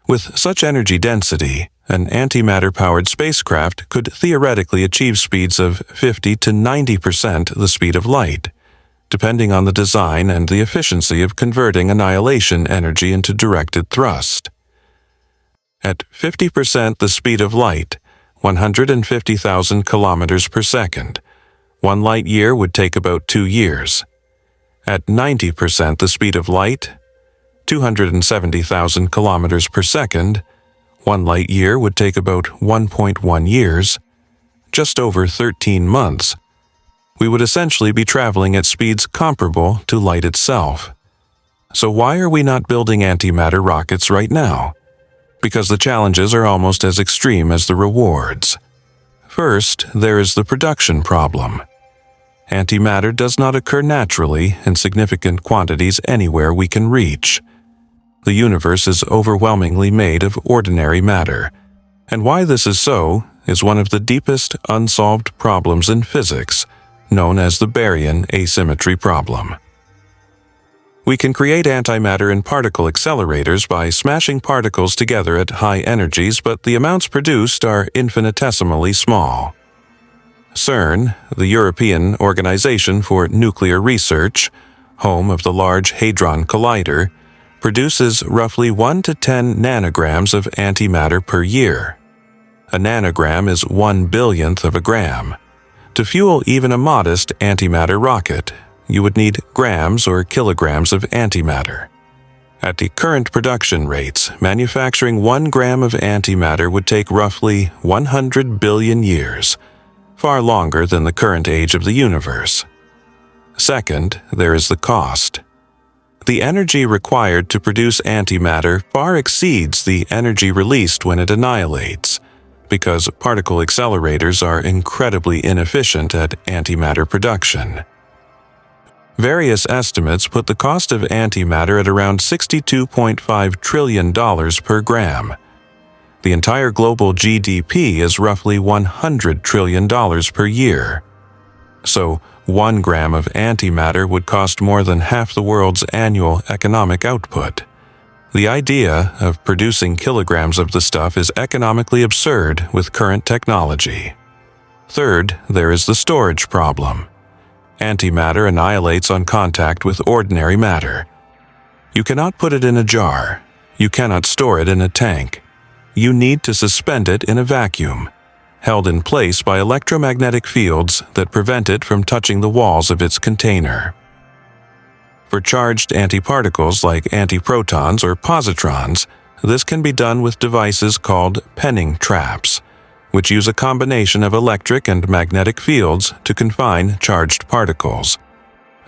With such energy density, an antimatter-powered spacecraft could theoretically achieve speeds of 50 to 90% the speed of light, depending on the design and the efficiency of converting annihilation energy into directed thrust. At 50% the speed of light, 150,000 kilometers per second, 1 light year would take about 2 years. At 90% the speed of light, 270,000 kilometers per second, 1 light year would take about 1.1 years, just over 13 months. We would essentially be traveling at speeds comparable to light itself. So why are we not building antimatter rockets right now? Because the challenges are almost as extreme as the rewards. First, there is the production problem. Antimatter does not occur naturally in significant quantities anywhere we can reach. The universe is overwhelmingly made of ordinary matter, and why this is so is one of the deepest unsolved problems in physics, known as the baryon asymmetry problem. We can create antimatter in particle accelerators by smashing particles together at high energies, but the amounts produced are infinitesimally small. CERN, the European Organization for Nuclear Research, home of the Large Hadron Collider, produces roughly 1 to 10 nanograms of antimatter per year. A nanogram is 1 billionth of a gram. To fuel even a modest antimatter rocket, you would need grams or kilograms of antimatter. At the current production rates, manufacturing 1 gram of antimatter would take roughly 100 billion years, far longer than the current age of the universe. Second, there is the cost. The energy required to produce antimatter far exceeds the energy released when it annihilates, because particle accelerators are incredibly inefficient at antimatter production. Various estimates put the cost of antimatter at around $62.5 trillion per gram. The entire global GDP is roughly $100 trillion per year. So, 1 gram of antimatter would cost more than half the world's annual economic output. The idea of producing kilograms of the stuff is economically absurd with current technology. Third, there is the storage problem. Antimatter annihilates on contact with ordinary matter. You cannot put it in a jar. You cannot store it in a tank. You need to suspend it in a vacuum, held in place by electromagnetic fields that prevent it from touching the walls of its container. For charged antiparticles like antiprotons or positrons, this can be done with devices called penning traps, which use a combination of electric and magnetic fields to confine charged particles.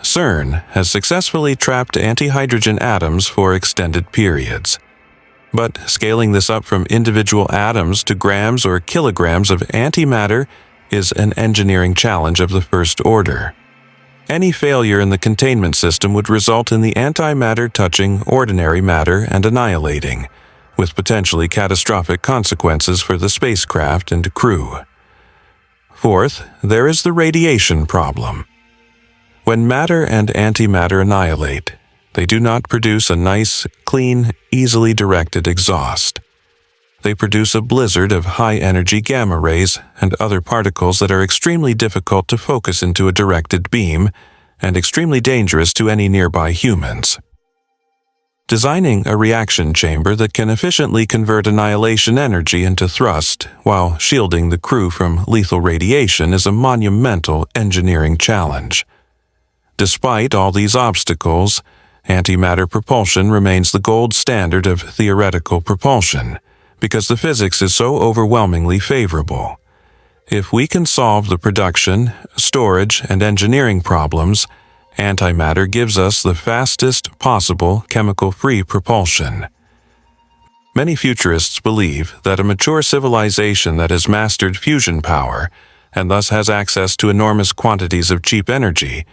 CERN has successfully trapped antihydrogen atoms for extended periods. But scaling this up from individual atoms to grams or kilograms of antimatter is an engineering challenge of the first order. Any failure in the containment system would result in the antimatter touching ordinary matter and annihilating, with potentially catastrophic consequences for the spacecraft and crew. Fourth, there is the radiation problem. When matter and antimatter annihilate, they do not produce a nice, clean, easily directed exhaust. They produce a blizzard of high-energy gamma rays and other particles that are extremely difficult to focus into a directed beam and extremely dangerous to any nearby humans. Designing a reaction chamber that can efficiently convert annihilation energy into thrust while shielding the crew from lethal radiation is a monumental engineering challenge. Despite all these obstacles, antimatter propulsion remains the gold standard of theoretical propulsion because the physics is so overwhelmingly favorable. If we can solve the production, storage, and engineering problems, antimatter gives us the fastest possible chemical-free propulsion. Many futurists believe that a mature civilization that has mastered fusion power and thus has access to enormous quantities of cheap energy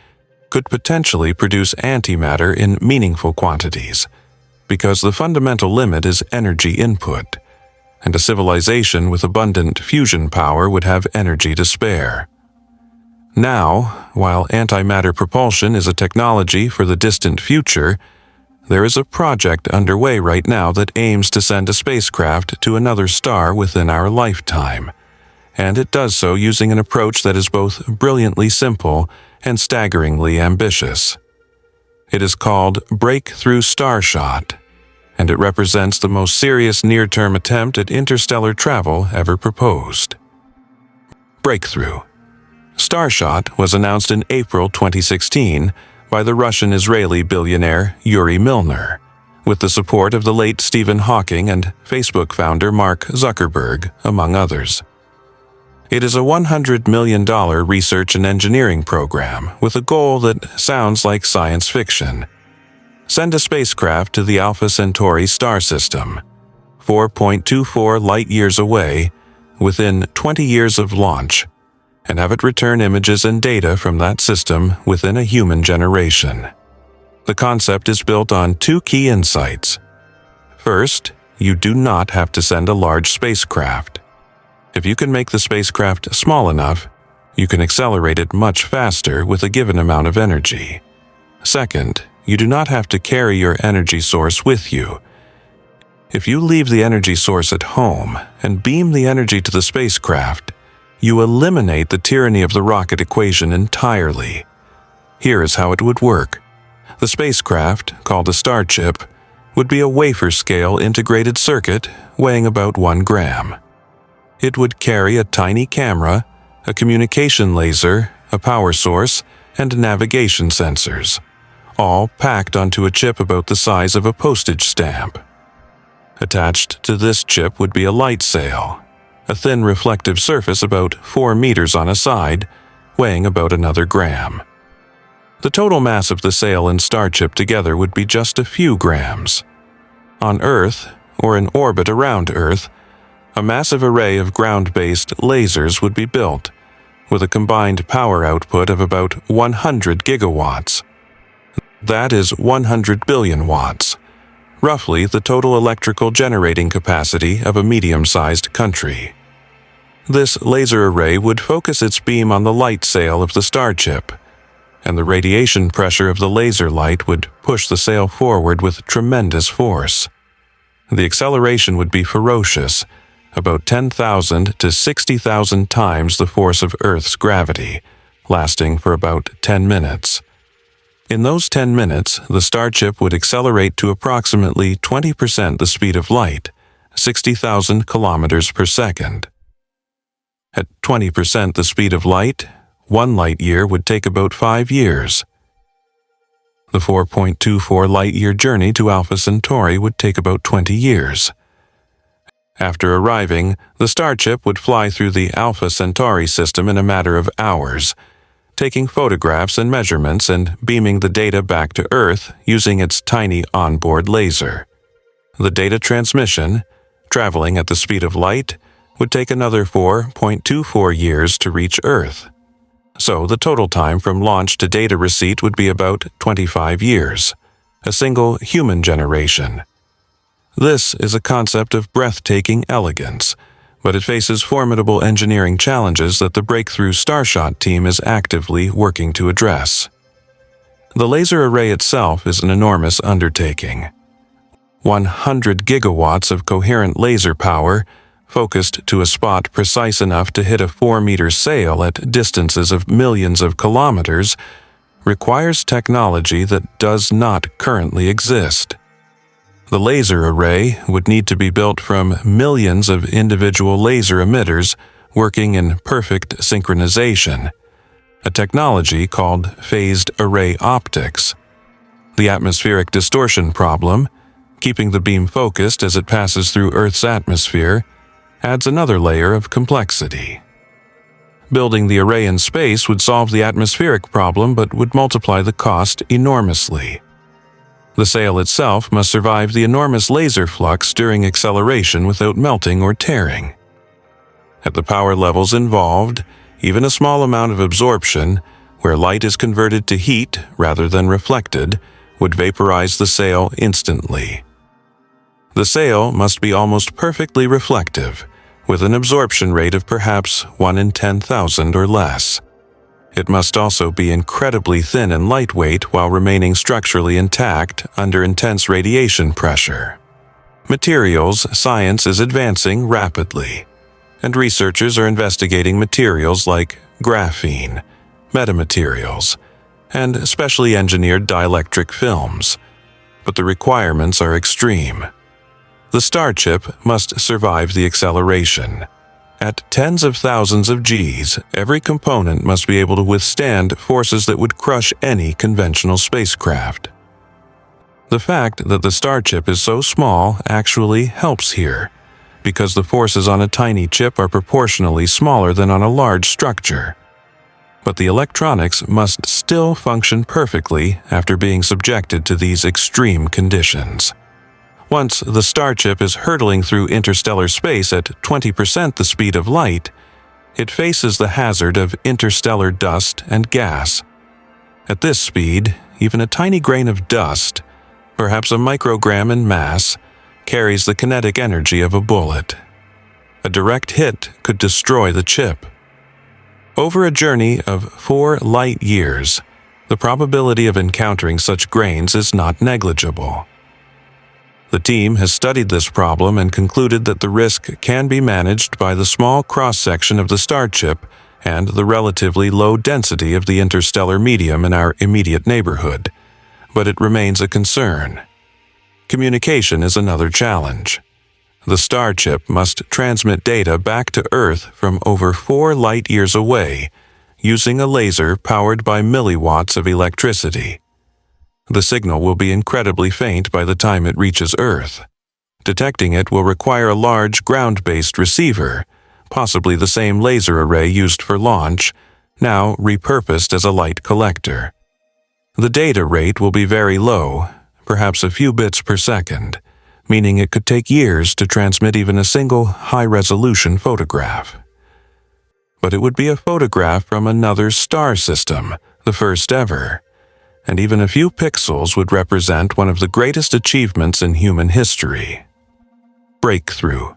could potentially produce antimatter in meaningful quantities, because the fundamental limit is energy input, and a civilization with abundant fusion power would have energy to spare. Now, while antimatter propulsion is a technology for the distant future, there is a project underway right now that aims to send a spacecraft to another star within our lifetime, and it does so using an approach that is both brilliantly simple and staggeringly ambitious. It is called Breakthrough Starshot, and it represents the most serious near-term attempt at interstellar travel ever proposed. Breakthrough. Starshot was announced in April 2016 by the Russian-Israeli billionaire Yuri Milner, with the support of the late Stephen Hawking and Facebook founder Mark Zuckerberg, among others. It is a $100 million research and engineering program with a goal that sounds like science fiction. Send a spacecraft to the Alpha Centauri star system, 4.24 light-years away, within 20 years of launch, and have it return images and data from that system within a human generation. The concept is built on two key insights. First, you do not have to send a large spacecraft. If you can make the spacecraft small enough, you can accelerate it much faster with a given amount of energy. Second, you do not have to carry your energy source with you. If you leave the energy source at home and beam the energy to the spacecraft, you eliminate the tyranny of the rocket equation entirely. Here is how it would work. The spacecraft, called a star chip, would be a wafer-scale integrated circuit weighing about 1 gram. It would carry a tiny camera, a communication laser, a power source, and navigation sensors, all packed onto a chip about the size of a postage stamp. Attached to this chip would be a light sail, a thin reflective surface about 4 meters on a side, weighing about another gram. The total mass of the sail and star chip together would be just a few grams. On Earth, or in orbit around Earth, a massive array of ground-based lasers would be built, with a combined power output of about 100 gigawatts. That is 100 billion watts, roughly the total electrical generating capacity of a medium-sized country. This laser array would focus its beam on the light sail of the star chip, and the radiation pressure of the laser light would push the sail forward with tremendous force. The acceleration would be ferocious, about 10,000 to 60,000 times the force of Earth's gravity, lasting for about 10 minutes. In those 10 minutes, the Starship would accelerate to approximately 20% the speed of light, 60,000 kilometers per second. At 20% the speed of light, 1 light year would take about 5 years. The 4.24 light-year journey to Alpha Centauri would take about 20 years. After arriving, the Starship would fly through the Alpha Centauri system in a matter of hours, taking photographs and measurements and beaming the data back to Earth using its tiny onboard laser. The data transmission, traveling at the speed of light, would take another 4.24 years to reach Earth. So the total time from launch to data receipt would be about 25 years, a single human generation. This is a concept of breathtaking elegance, but it faces formidable engineering challenges that the breakthrough Starshot team is actively working to address. The laser array itself is an enormous undertaking. 100 gigawatts of coherent laser power, focused to a spot precise enough to hit a 4-meter sail at distances of millions of kilometers, requires technology that does not currently exist. The laser array would need to be built from millions of individual laser emitters working in perfect synchronization, a technology called phased array optics. The atmospheric distortion problem, keeping the beam focused as it passes through Earth's atmosphere, adds another layer of complexity. Building the array in space would solve the atmospheric problem but would multiply the cost enormously. The sail itself must survive the enormous laser flux during acceleration without melting or tearing. At the power levels involved, even a small amount of absorption, where light is converted to heat rather than reflected, would vaporize the sail instantly. The sail must be almost perfectly reflective, with an absorption rate of perhaps 1 in 10,000 or less. It must also be incredibly thin and lightweight while remaining structurally intact under intense radiation pressure. Materials science is advancing rapidly, and researchers are investigating materials like graphene, metamaterials, and specially engineered dielectric films, but the requirements are extreme. The Starship must survive the acceleration. At tens of thousands of Gs, every component must be able to withstand forces that would crush any conventional spacecraft. The fact that the Starship is so small actually helps here, because the forces on a tiny chip are proportionally smaller than on a large structure. But the electronics must still function perfectly after being subjected to these extreme conditions. Once the Starship is hurtling through interstellar space at 20% the speed of light, it faces the hazard of interstellar dust and gas. At this speed, even a tiny grain of dust, perhaps a microgram in mass, carries the kinetic energy of a bullet. A direct hit could destroy the chip. Over a journey of 4 light years, the probability of encountering such grains is not negligible. The team has studied this problem and concluded that the risk can be managed by the small cross-section of the Starship and the relatively low density of the interstellar medium in our immediate neighborhood, but it remains a concern. Communication is another challenge. The Starship must transmit data back to Earth from over 4 light-years away, using a laser powered by milliwatts of electricity. The signal will be incredibly faint by the time it reaches Earth. Detecting it will require a large ground-based receiver, possibly the same laser array used for launch, now repurposed as a light collector. The data rate will be very low, perhaps a few bits per second, meaning it could take years to transmit even a single high-resolution photograph. But it would be a photograph from another star system, the first ever, and even a few pixels would represent one of the greatest achievements in human history. Breakthrough.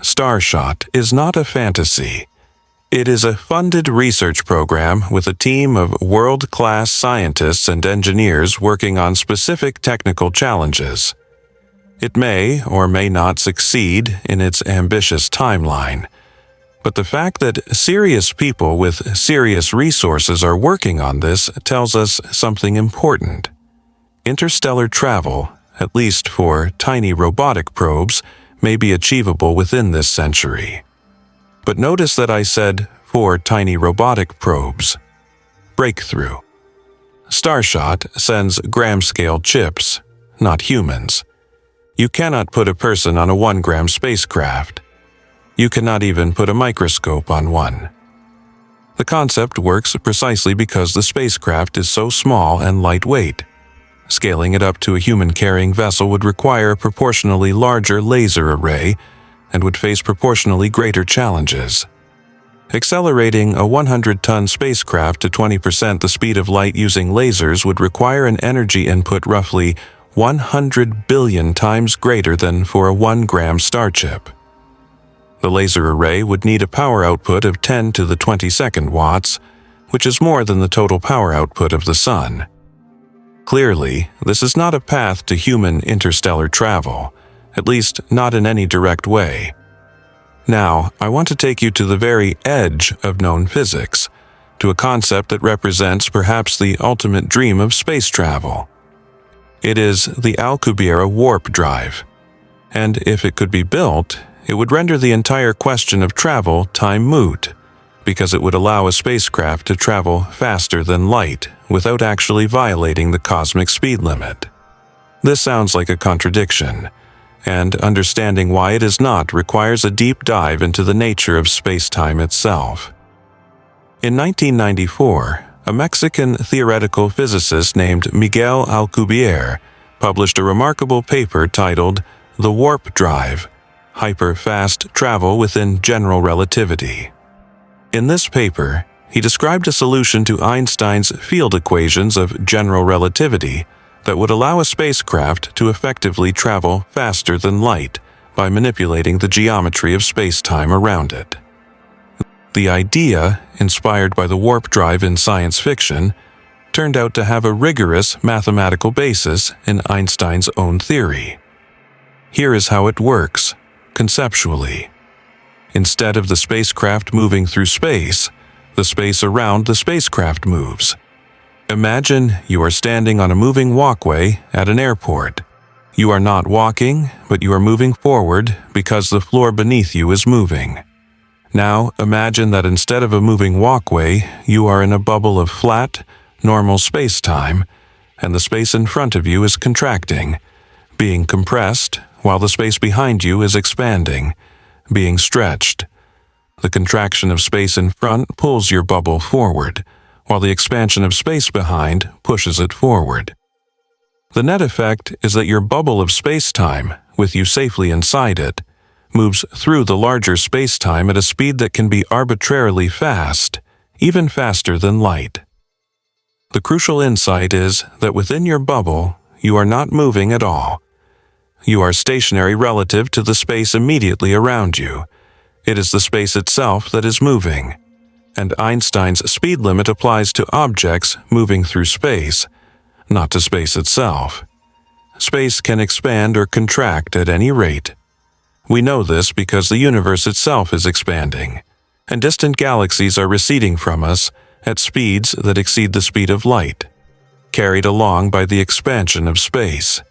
Starshot is not a fantasy. It is a funded research program with a team of world-class scientists and engineers working on specific technical challenges. It may or may not succeed in its ambitious timeline, but the fact that serious people with serious resources are working on this tells us something important. Interstellar travel, at least for tiny robotic probes, may be achievable within this century. But notice that I said for tiny robotic probes. Breakthrough. Starshot sends gram-scale chips, not humans. You cannot put a person on a 1-gram spacecraft. You cannot even put a microscope on one. The concept works precisely because the spacecraft is so small and lightweight. Scaling it up to a human-carrying vessel would require a proportionally larger laser array and would face proportionally greater challenges. Accelerating a 100-ton spacecraft to 20% the speed of light using lasers would require an energy input roughly 100 billion times greater than for a 1-gram starchip. The laser array would need a power output of 10 to the 22nd watts, which is more than the total power output of the Sun. Clearly, this is not a path to human interstellar travel, at least not in any direct way. Now, I want to take you to the very edge of known physics, to a concept that represents perhaps the ultimate dream of space travel. It is the Alcubierre warp drive, and if it could be built, it would render the entire question of travel time moot, because it would allow a spacecraft to travel faster than light without actually violating the cosmic speed limit. This sounds like a contradiction, and understanding why it is not requires a deep dive into the nature of space-time itself. In 1994, a Mexican theoretical physicist named Miguel Alcubierre published a remarkable paper titled The Warp Drive: Hyper-Fast Travel Within General Relativity. In this paper, he described a solution to Einstein's field equations of general relativity that would allow a spacecraft to effectively travel faster than light by manipulating the geometry of space-time around it. The idea, inspired by the warp drive in science fiction, turned out to have a rigorous mathematical basis in Einstein's own theory. Here is how it works, conceptually. Instead of the spacecraft moving through space, the space around the spacecraft moves. Imagine you are standing on a moving walkway at an airport. You are not walking, but you are moving forward because the floor beneath you is moving. Now imagine that instead of a moving walkway, you are in a bubble of flat, normal space-time, and the space in front of you is contracting, being compressed, while the space behind you is expanding, being stretched. The contraction of space in front pulls your bubble forward, while the expansion of space behind pushes it forward. The net effect is that your bubble of space-time, with you safely inside it, moves through the larger space-time at a speed that can be arbitrarily fast, even faster than light. The crucial insight is that within your bubble, you are not moving at all. You are stationary relative to the space immediately around you. It is the space itself that is moving. And Einstein's speed limit applies to objects moving through space, not to space itself. Space can expand or contract at any rate. We know this because the universe itself is expanding, and distant galaxies are receding from us at speeds that exceed the speed of light, carried along by the expansion of space.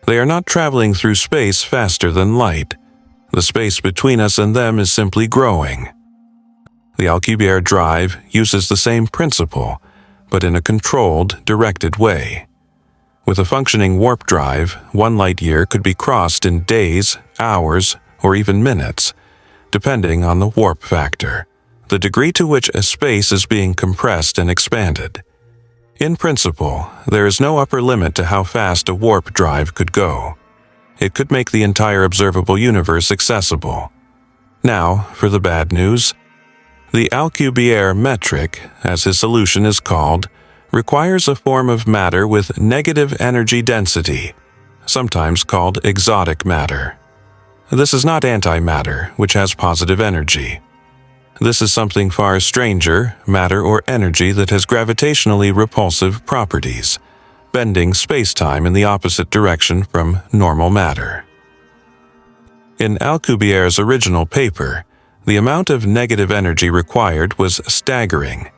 They are not traveling through space faster than light. The space between us and them is simply growing. The Alcubierre drive uses the same principle, but in a controlled, directed way. With a functioning warp drive, 1 light-year could be crossed in days, hours, or even minutes, depending on the warp factor, the degree to which a space is being compressed and expanded. In principle, there is no upper limit to how fast a warp drive could go. It could make the entire observable universe accessible. Now, for the bad news. The Alcubierre metric, as his solution is called, requires a form of matter with negative energy density, sometimes called exotic matter. This is not antimatter, which has positive energy. This is something far stranger, matter or energy that has gravitationally repulsive properties, bending space-time in the opposite direction from normal matter. In Alcubierre's original paper, the amount of negative energy required was staggering,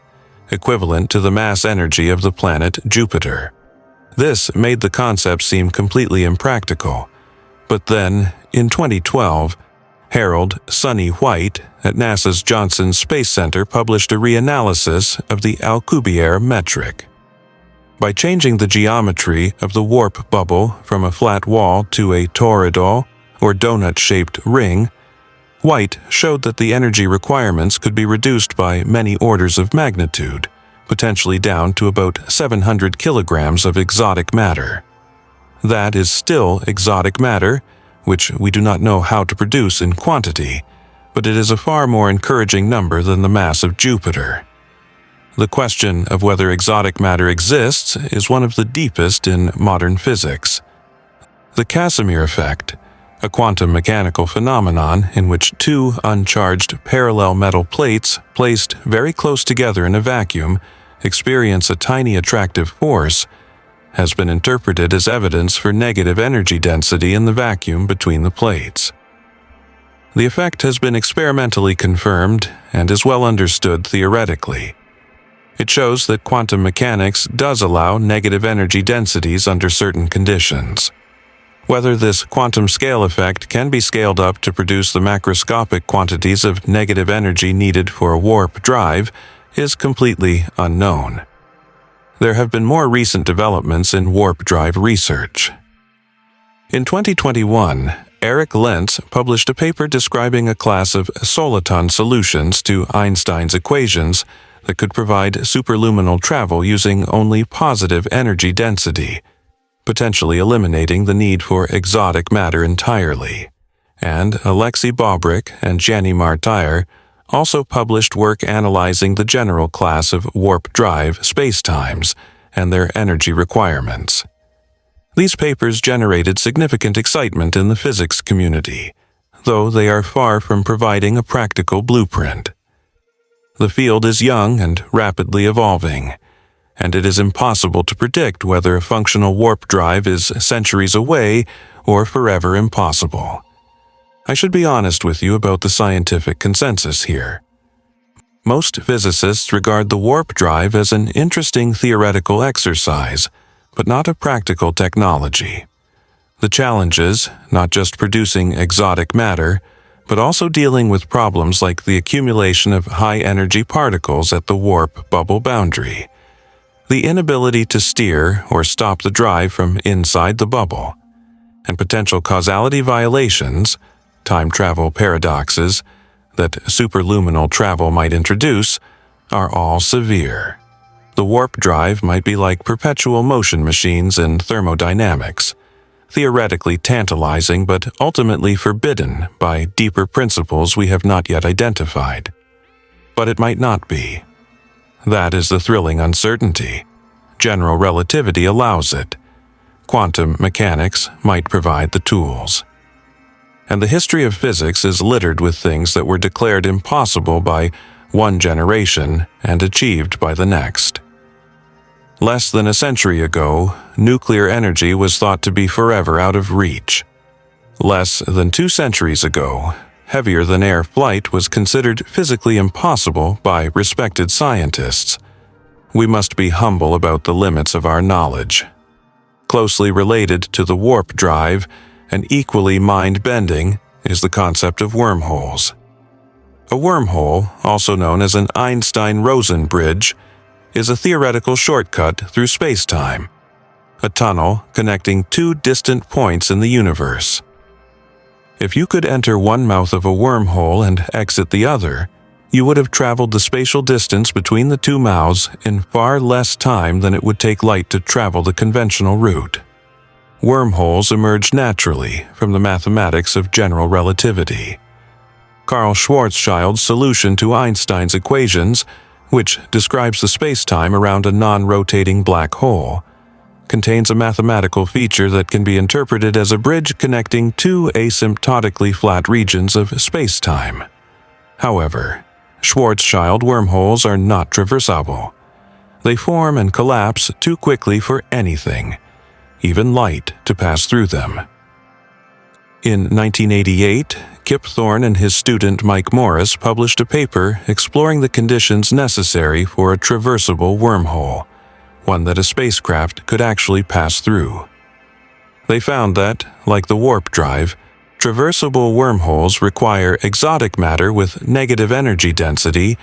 equivalent to the mass energy of the planet Jupiter. This made the concept seem completely impractical. But then, in 2012, Harold Sonny White at NASA's Johnson Space Center published a reanalysis of the Alcubierre metric. By changing the geometry of the warp bubble from a flat wall to a toroidal, or donut-shaped ring, White showed that the energy requirements could be reduced by many orders of magnitude, potentially down to about 700 kilograms of exotic matter. That is still exotic matter, which we do not know how to produce in quantity, but it is a far more encouraging number than the mass of Jupiter. The question of whether exotic matter exists is one of the deepest in modern physics. The Casimir effect, a quantum mechanical phenomenon in which two uncharged parallel metal plates placed very close together in a vacuum experience a tiny attractive force, has been interpreted as evidence for negative energy density in the vacuum between the plates. The effect has been experimentally confirmed and is well understood theoretically. It shows that quantum mechanics does allow negative energy densities under certain conditions. Whether this quantum scale effect can be scaled up to produce the macroscopic quantities of negative energy needed for a warp drive is completely unknown. There have been more recent developments in warp drive research. In 2021, Eric Lentz published a paper describing a class of soliton solutions to Einstein's equations that could provide superluminal travel using only positive energy density, potentially eliminating the need for exotic matter entirely. And Alexei Bobrik and Gianni Martire also published work analyzing the general class of warp drive spacetimes and their energy requirements. These papers generated significant excitement in the physics community, though they are far from providing a practical blueprint. The field is young and rapidly evolving, and it is impossible to predict whether a functional warp drive is centuries away or forever impossible. I should be honest with you about the scientific consensus here. Most physicists regard the warp drive as an interesting theoretical exercise, but not a practical technology. The challenges, not just producing exotic matter, but also dealing with problems like the accumulation of high-energy particles at the warp bubble boundary, the inability to steer or stop the drive from inside the bubble, and potential causality violations, time travel paradoxes, that superluminal travel might introduce, are all severe. The warp drive might be like perpetual motion machines in thermodynamics, theoretically tantalizing but ultimately forbidden by deeper principles we have not yet identified. But it might not be. That is the thrilling uncertainty. General relativity allows it. Quantum mechanics might provide the tools. And the history of physics is littered with things that were declared impossible by one generation and achieved by the next. Less than a century ago, nuclear energy was thought to be forever out of reach. Less than 2 centuries ago, heavier-than-air flight was considered physically impossible by respected scientists. We must be humble about the limits of our knowledge. Closely related to the warp drive, and equally mind-bending, is the concept of wormholes. A wormhole, also known as an Einstein-Rosen bridge, is a theoretical shortcut through space-time, a tunnel connecting 2 distant points in the universe. If you could enter one mouth of a wormhole and exit the other, you would have traveled the spatial distance between the 2 mouths in far less time than it would take light to travel the conventional route. Wormholes emerge naturally from the mathematics of general relativity. Carl Schwarzschild's solution to Einstein's equations, which describes the space-time around a non-rotating black hole, contains a mathematical feature that can be interpreted as a bridge connecting 2 asymptotically flat regions of space-time. However, Schwarzschild wormholes are not traversable. They form and collapse too quickly for anything, even light, to pass through them. In 1988, Kip Thorne and his student Mike Morris published a paper exploring the conditions necessary for a traversable wormhole, one that a spacecraft could actually pass through. They found that, like the warp drive, traversable wormholes require exotic matter with negative energy density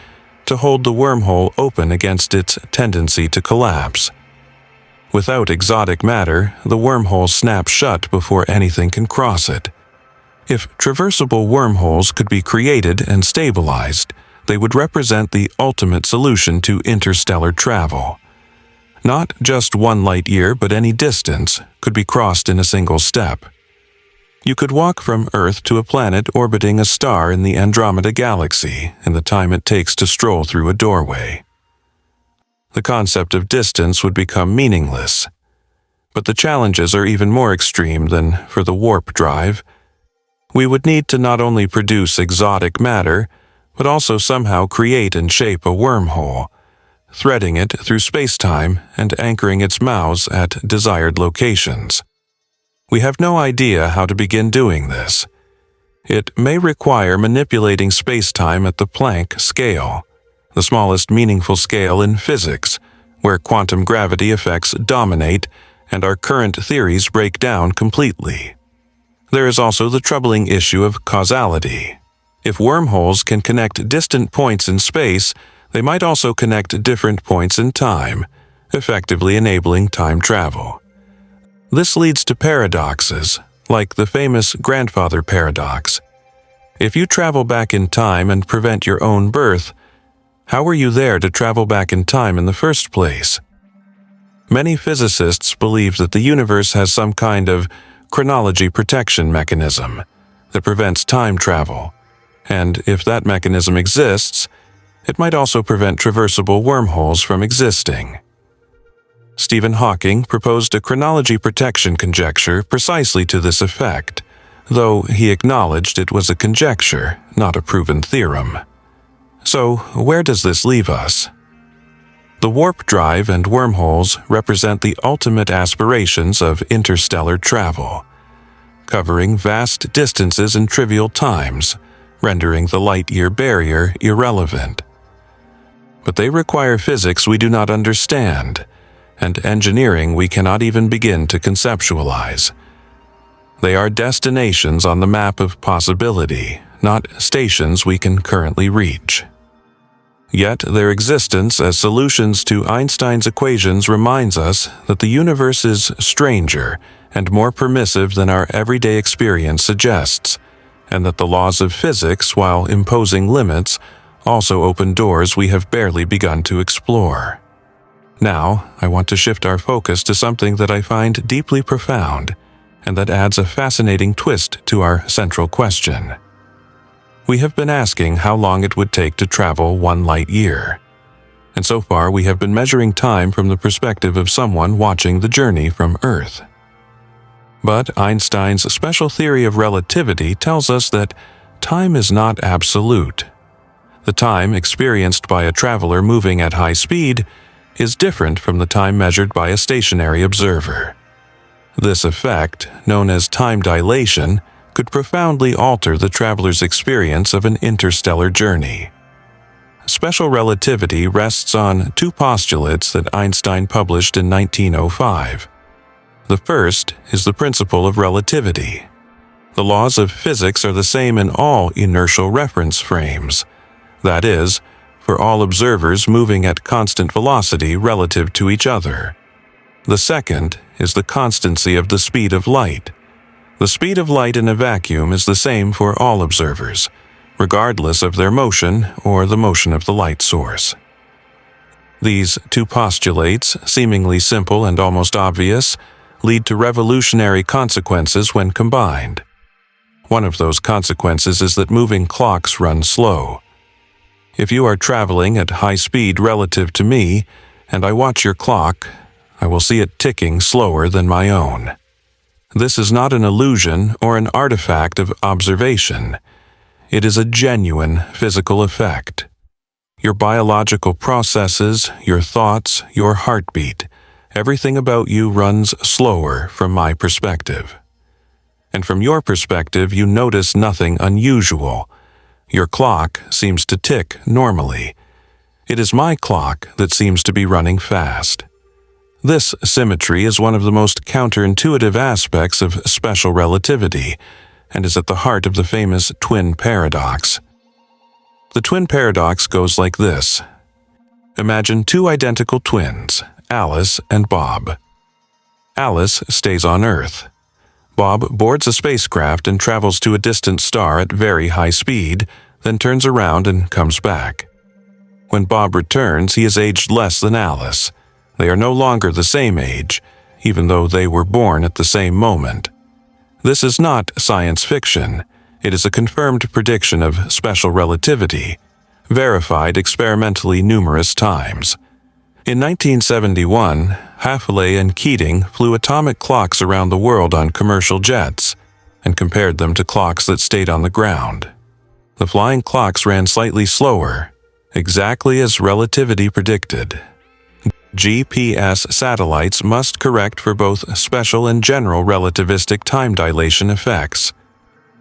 to hold the wormhole open against its tendency to collapse. Without exotic matter, the wormhole snaps shut before anything can cross it. If traversable wormholes could be created and stabilized, they would represent the ultimate solution to interstellar travel. Not just 1 light year, but any distance could be crossed in a single step. You could walk from Earth to a planet orbiting a star in the Andromeda Galaxy in the time it takes to stroll through a doorway. The concept of distance would become meaningless. But the challenges are even more extreme than for the warp drive. We would need to not only produce exotic matter, but also somehow create and shape a wormhole, threading it through space-time and anchoring its mouths at desired locations. We have no idea how to begin doing this. It may require manipulating space-time at the Planck scale, the smallest meaningful scale in physics, where quantum gravity effects dominate and our current theories break down completely. There is also the troubling issue of causality. If wormholes can connect distant points in space, they might also connect different points in time, effectively enabling time travel. This leads to paradoxes, like the famous grandfather paradox. If you travel back in time and prevent your own birth, how were you there to travel back in time in the first place? Many physicists believe that the universe has some kind of chronology protection mechanism that prevents time travel, and if that mechanism exists, it might also prevent traversable wormholes from existing. Stephen Hawking proposed a chronology protection conjecture precisely to this effect, though he acknowledged it was a conjecture, not a proven theorem. So, where does this leave us? The warp drive and wormholes represent the ultimate aspirations of interstellar travel, covering vast distances in trivial times, rendering the light-year barrier irrelevant. But they require physics we do not understand, and engineering we cannot even begin to conceptualize. They are destinations on the map of possibility, not stations we can currently reach. Yet their existence as solutions to Einstein's equations reminds us that the universe is stranger and more permissive than our everyday experience suggests, and that the laws of physics, while imposing limits, also open doors we have barely begun to explore. Now, I want to shift our focus to something that I find deeply profound, and that adds a fascinating twist to our central question. We have been asking how long it would take to travel 1 light year, and so far we have been measuring time from the perspective of someone watching the journey from Earth. But Einstein's special theory of relativity tells us that time is not absolute. The time experienced by a traveler moving at high speed is different from the time measured by a stationary observer. This effect, known as time dilation, could profoundly alter the traveler's experience of an interstellar journey. Special relativity rests on 2 postulates that Einstein published in 1905. The first is the principle of relativity. The laws of physics are the same in all inertial reference frames, that is, for all observers moving at constant velocity relative to each other. The second is the constancy of the speed of light. The speed of light in a vacuum is the same for all observers, regardless of their motion or the motion of the light source. These 2 postulates, seemingly simple and almost obvious, lead to revolutionary consequences when combined. One of those consequences is that moving clocks run slow. If you are traveling at high speed relative to me, and I watch your clock, I will see it ticking slower than my own. This is not an illusion or an artifact of observation. It is a genuine physical effect. Your biological processes, your thoughts, your heartbeat, everything about you runs slower from my perspective. And from your perspective, you notice nothing unusual. Your clock seems to tick normally. It is my clock that seems to be running fast. This symmetry is one of the most counterintuitive aspects of special relativity and is at the heart of the famous twin paradox. The twin paradox goes like this. Imagine two identical twins, Alice and Bob. Alice stays on Earth. Bob boards a spacecraft and travels to a distant star at very high speed, then turns around and comes back. When Bob returns, he is aged less than Alice. They are no longer the same age, even though they were born at the same moment. This is not science fiction. It is a confirmed prediction of special relativity, verified experimentally numerous times. In 1971, Haffley and Keating flew atomic clocks around the world on commercial jets and compared them to clocks that stayed on the ground. The flying clocks ran slightly slower, exactly as relativity predicted. GPS satellites must correct for both special and general relativistic time dilation effects.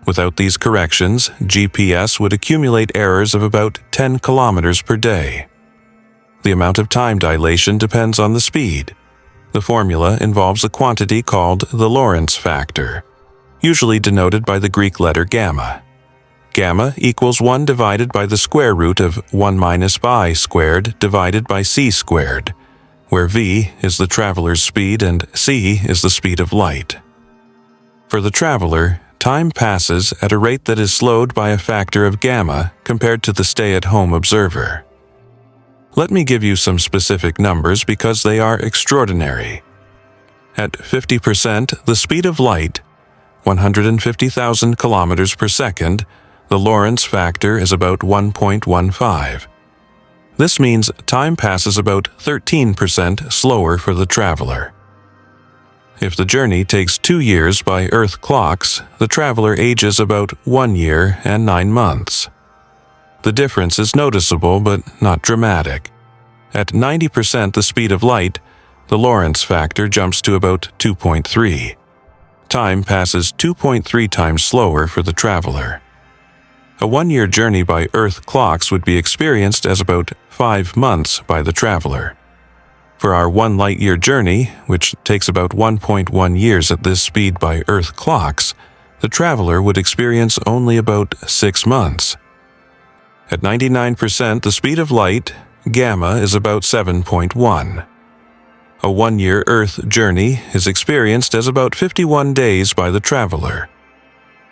Without these corrections, GPS would accumulate errors of about 10 kilometers per day. The amount of time dilation depends on the speed. The formula involves a quantity called the Lorentz factor, usually denoted by the Greek letter gamma. Gamma equals 1 divided by the square root of 1 minus pi squared divided by c squared, where v is the traveler's speed and c is the speed of light. For the traveler, time passes at a rate that is slowed by a factor of gamma compared to the stay-at-home observer. Let me give you some specific numbers because they are extraordinary. At 50% the speed of light, 150,000 kilometers per second, the Lorentz factor is about 1.15. This means time passes about 13% slower for the traveler. If the journey takes 2 years by Earth clocks, the traveler ages about 1 year and 9 months. The difference is noticeable but not dramatic. At 90% the speed of light, the Lorentz factor jumps to about 2.3. Time passes 2.3 times slower for the traveler. A 1-year journey by Earth clocks would be experienced as about 5 months by the traveler. For our 1 light-year journey, which takes about 1.1 years at this speed by Earth clocks, the traveler would experience only about 6 months. At 99% the speed of light, gamma is about 7.1. A 1-year Earth journey is experienced as about 51 days by the traveler.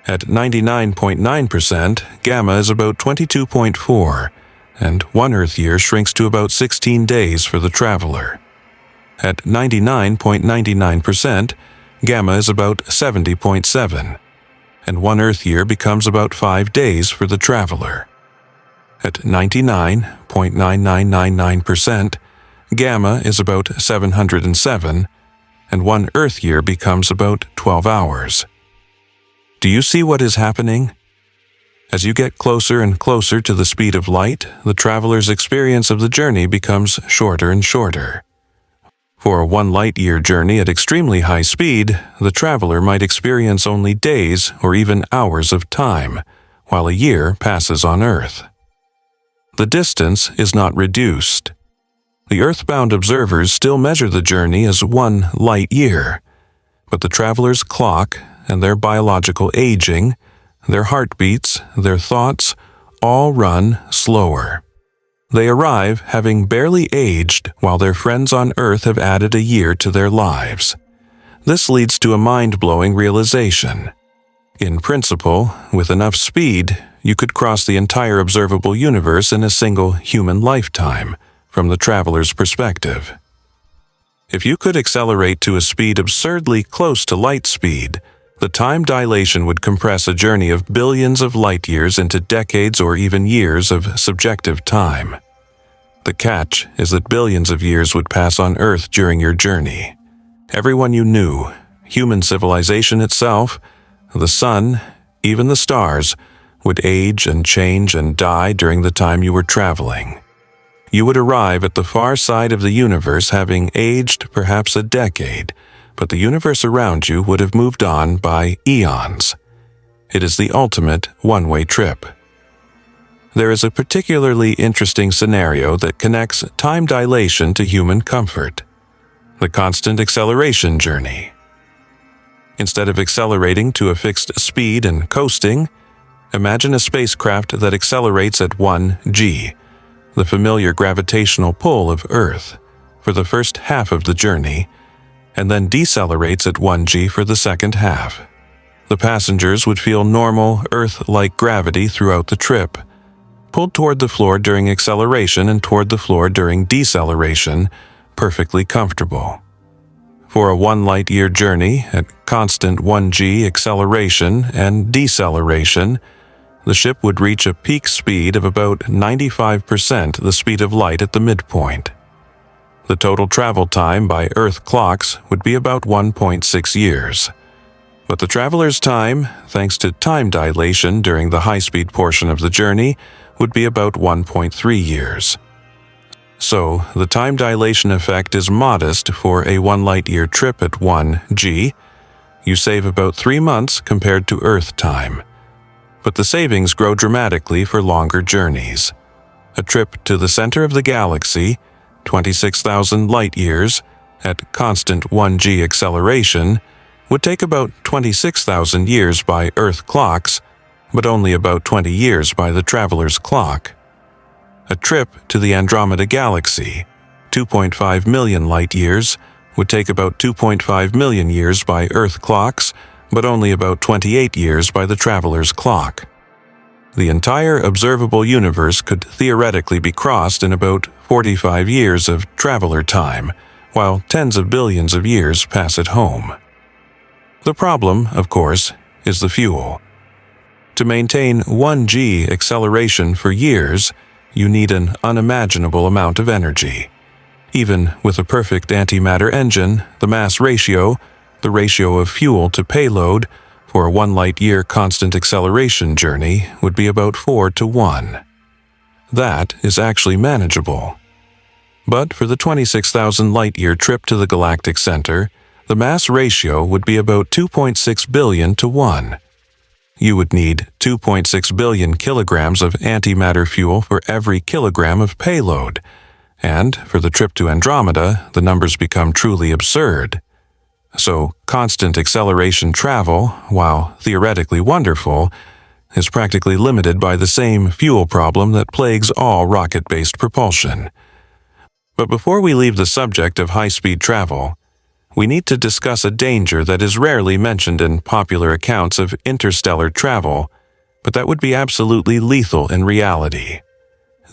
At 99.9%, gamma is about 22.4, and 1 Earth year shrinks to about 16 days for the traveler. At 99.99%, gamma is about 70.7, and 1 Earth year becomes about 5 days for the traveler. At 99.9999%, gamma is about 707, and 1 Earth year becomes about 12 hours. Do you see what is happening? As you get closer and closer to the speed of light, the traveler's experience of the journey becomes shorter and shorter. For a 1 light-year journey at extremely high speed, the traveler might experience only days or even hours of time, while a year passes on Earth. The distance is not reduced. The Earth-bound observers still measure the journey as 1 light year, but the traveler's clock and their biological aging, their heartbeats, their thoughts, all run slower. They arrive having barely aged while their friends on Earth have added a year to their lives. This leads to a mind-blowing realization. In principle, with enough speed, you could cross the entire observable universe in a single human lifetime, from the traveler's perspective. If you could accelerate to a speed absurdly close to light speed, the time dilation would compress a journey of billions of light years into decades or even years of subjective time. The catch is that billions of years would pass on Earth during your journey. Everyone you knew, human civilization itself, the sun, even the stars, would age and change and die during the time you were traveling. You would arrive at the far side of the universe having aged perhaps a decade, but the universe around you would have moved on by eons. It is the ultimate one-way trip. There is a particularly interesting scenario that connects time dilation to human comfort: the constant acceleration journey. Instead of accelerating to a fixed speed and coasting, imagine a spacecraft that accelerates at 1g, the familiar gravitational pull of Earth, for the first half of the journey, and then decelerates at 1g for the second half. The passengers would feel normal, Earth-like gravity throughout the trip, pulled toward the floor during acceleration and toward the floor during deceleration, perfectly comfortable. For a 1 light-year journey at constant 1g acceleration and deceleration, the ship would reach a peak speed of about 95% the speed of light at the midpoint. The total travel time by Earth clocks would be about 1.6 years. But the traveler's time, thanks to time dilation during the high-speed portion of the journey, would be about 1.3 years. So, the time dilation effect is modest for a 1 light-year trip at 1g. You save about 3 months compared to Earth time. But the savings grow dramatically for longer journeys. A trip to the center of the galaxy, 26,000 light-years, at constant 1g acceleration, would take about 26,000 years by Earth clocks, but only about 20 years by the traveler's clock. A trip to the Andromeda Galaxy, 2.5 million light-years, would take about 2.5 million years by Earth clocks, but only about 28 years by the traveler's clock. The entire observable universe could theoretically be crossed in about 45 years of traveler time, while tens of billions of years pass at home. The problem, of course, is the fuel. To maintain 1g acceleration for years, you need an unimaginable amount of energy. Even with a perfect antimatter engine, the mass ratio, the ratio of fuel to payload, for a 1 light-year constant acceleration journey would be about 4 to 1. That is actually manageable. But for the 26,000 light-year trip to the galactic center, the mass ratio would be about 2.6 billion to 1. You would need 2.6 billion kilograms of antimatter fuel for every kilogram of payload, and for the trip to Andromeda, the numbers become truly absurd. So, constant acceleration travel, while theoretically wonderful, is practically limited by the same fuel problem that plagues all rocket-based propulsion. But before we leave the subject of high-speed travel, we need to discuss a danger that is rarely mentioned in popular accounts of interstellar travel, but that would be absolutely lethal in reality: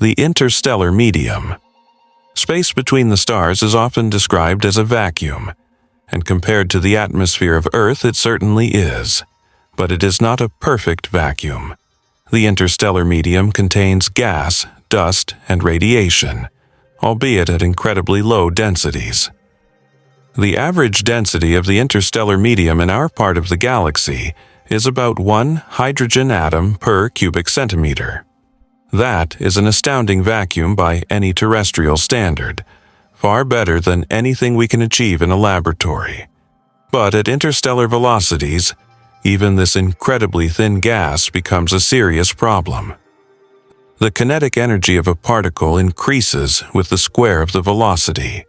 the interstellar medium. Space between the stars is often described as a vacuum, and compared to the atmosphere of Earth, it certainly is. But it is not a perfect vacuum. The interstellar medium contains gas, dust, and radiation, albeit at incredibly low densities. The average density of the interstellar medium in our part of the galaxy is about 1 hydrogen atom per cubic centimeter. That is an astounding vacuum by any terrestrial standard, far better than anything we can achieve in a laboratory. But at interstellar velocities, even this incredibly thin gas becomes a serious problem. The kinetic energy of a particle increases with the square of the velocity.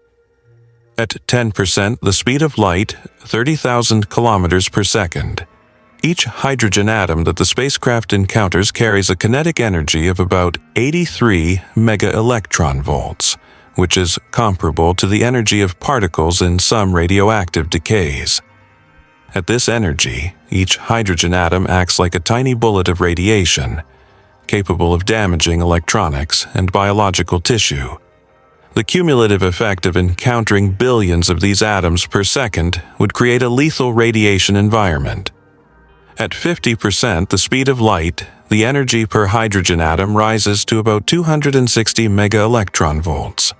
At 10% the speed of light, 30,000 kilometers per second, each hydrogen atom that the spacecraft encounters carries a kinetic energy of about 83 mega-electron volts, which is comparable to the energy of particles in some radioactive decays. At this energy, each hydrogen atom acts like a tiny bullet of radiation, capable of damaging electronics and biological tissue. The cumulative effect of encountering billions of these atoms per second would create a lethal radiation environment. At 50% the speed of light, the energy per hydrogen atom rises to about 260 mega-electron volts.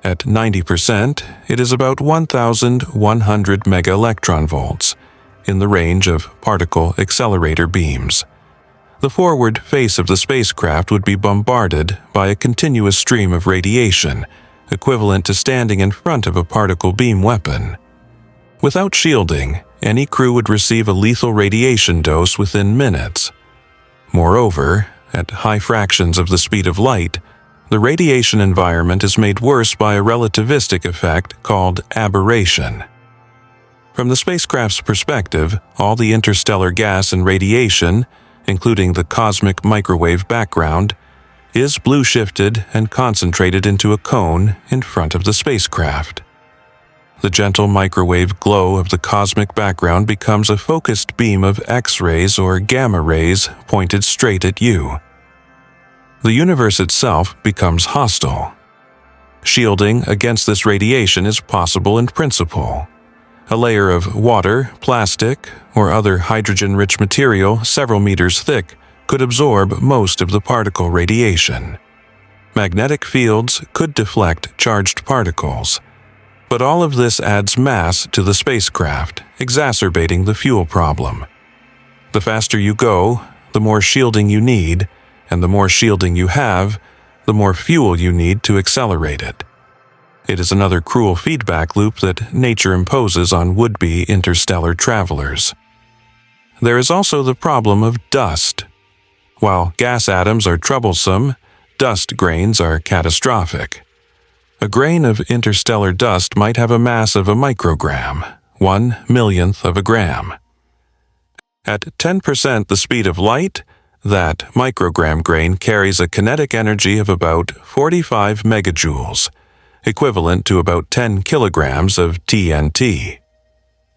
At 90%, it is about 1,100 mega-electron volts, in the range of particle accelerator beams. the forward face of the spacecraft would be bombarded by a continuous stream of radiation, equivalent to standing in front of a particle beam weapon. Without shielding, any crew would receive a lethal radiation dose within minutes. Moreover, at high fractions of the speed of light, the radiation environment is made worse by a relativistic effect called aberration. From the spacecraft's perspective, all the interstellar gas and radiation, including the cosmic microwave background, is blue-shifted and concentrated into a cone in front of the spacecraft. The gentle microwave glow of the cosmic background becomes a focused beam of X-rays or gamma rays pointed straight at you. The universe itself becomes hostile. Shielding against this radiation is possible in principle. A layer of water, plastic, or other hydrogen-rich material several meters thick could absorb most of the particle radiation. Magnetic fields could deflect charged particles. But all of this adds mass to the spacecraft, exacerbating the fuel problem. The faster you go, the more shielding you need, and the more shielding you have, the more fuel you need to accelerate it. It is another cruel feedback loop that nature imposes on would-be interstellar travelers. There is also the problem of dust. While gas atoms are troublesome, dust grains are catastrophic. A grain of interstellar dust might have a mass of a microgram, 1/1,000,000th of a gram. At 10% the speed of light, that microgram grain carries a kinetic energy of about 45 megajoules, equivalent to about 10 kilograms of TNT.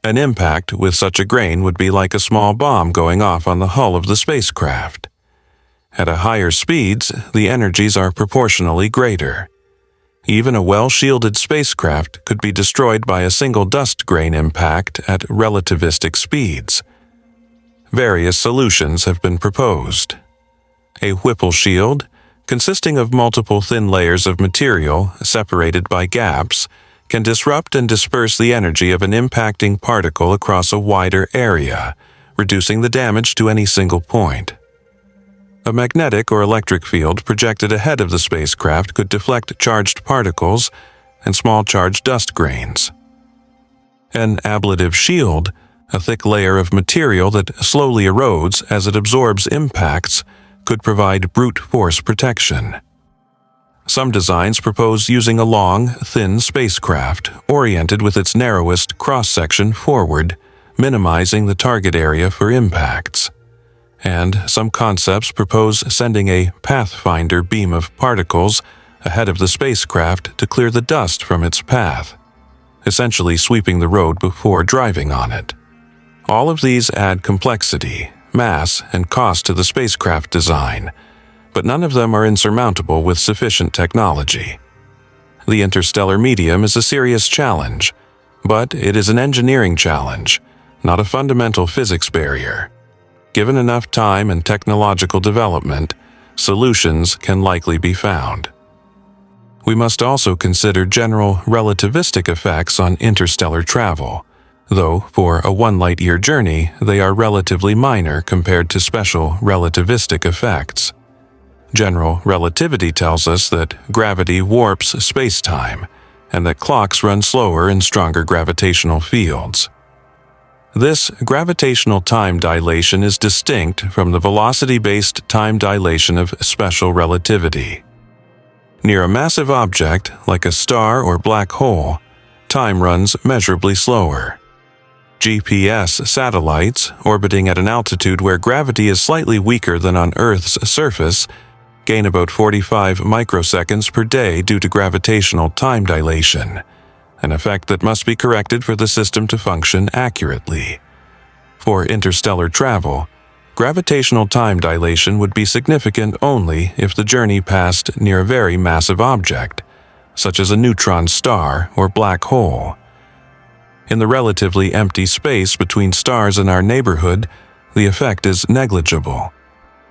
An impact with such a grain would be like a small bomb going off on the hull of the spacecraft. At a higher speeds, the energies are proportionally greater. Even a well-shielded spacecraft could be destroyed by a single dust grain impact at relativistic speeds. Various solutions have been proposed. A Whipple shield, consisting of multiple thin layers of material separated by gaps, can disrupt and disperse the energy of an impacting particle across a wider area, reducing the damage to any single point. A magnetic or electric field projected ahead of the spacecraft could deflect charged particles and small charged dust grains. An ablative shield, a thick layer of material that slowly erodes as it absorbs impacts, could provide brute force protection. Some designs propose using a long, thin spacecraft, oriented with its narrowest cross-section forward, minimizing the target area for impacts. And some concepts propose sending a pathfinder beam of particles ahead of the spacecraft to clear the dust from its path, essentially sweeping the road before driving on it. All of these add complexity, mass, and cost to the spacecraft design, but none of them are insurmountable with sufficient technology. The interstellar medium is a serious challenge, but it is an engineering challenge, not a fundamental physics barrier. Given enough time and technological development, solutions can likely be found. We must also consider general relativistic effects on interstellar travel, though for a 1-light-year journey they are relatively minor compared to special relativistic effects. General relativity tells us that gravity warps space-time, and that clocks run slower in stronger gravitational fields. This gravitational time dilation is distinct from the velocity-based time dilation of special relativity. Near a massive object, like a star or black hole, time runs measurably slower. GPS satellites, orbiting at an altitude where gravity is slightly weaker than on Earth's surface, gain about 45 microseconds per day due to gravitational time dilation, an effect that must be corrected for the system to function accurately. For interstellar travel, gravitational time dilation would be significant only if the journey passed near a very massive object, such as a neutron star or black hole. In the relatively empty space between stars in our neighborhood, the effect is negligible.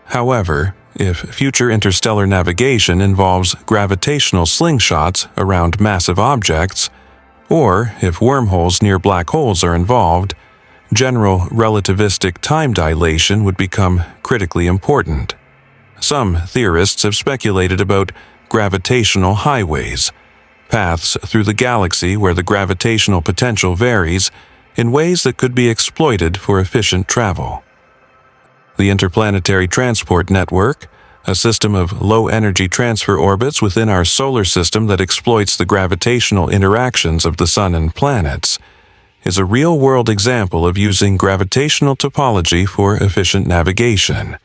However, if future interstellar navigation involves gravitational slingshots around massive objects, or if wormholes near black holes are involved, general relativistic time dilation would become critically important. Some theorists have speculated about gravitational highways, paths through the galaxy where the gravitational potential varies in ways that could be exploited for efficient travel. The Interplanetary Transport Network, a system of low-energy transfer orbits within our solar system that exploits the gravitational interactions of the Sun and planets, is a real-world example of using gravitational topology for efficient navigation.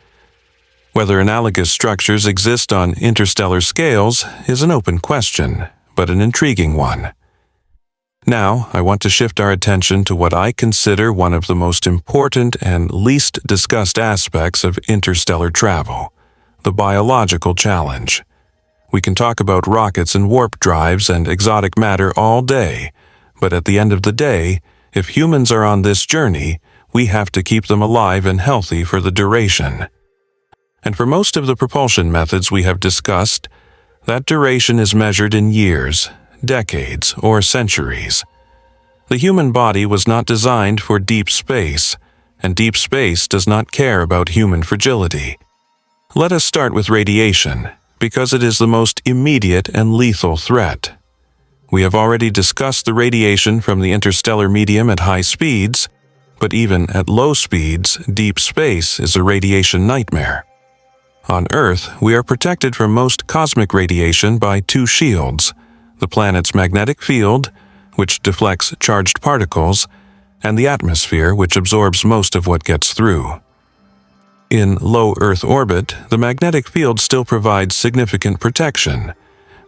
Whether analogous structures exist on interstellar scales is an open question, but an intriguing one. Now, I want to shift our attention to what I consider one of the most important and least discussed aspects of interstellar travel: the biological challenge. We can talk about rockets and warp drives and exotic matter all day, but at the end of the day, if humans are on this journey, we have to keep them alive and healthy for the duration. And for most of the propulsion methods we have discussed, that duration is measured in years, decades, or centuries. The human body was not designed for deep space, and deep space does not care about human fragility. Let us start with radiation, because it is the most immediate and lethal threat. We have already discussed the radiation from the interstellar medium at high speeds, but even at low speeds, deep space is a radiation nightmare. On Earth, we are protected from most cosmic radiation by two shields: the planet's magnetic field, which deflects charged particles, and the atmosphere, which absorbs most of what gets through. In low Earth orbit, the magnetic field still provides significant protection,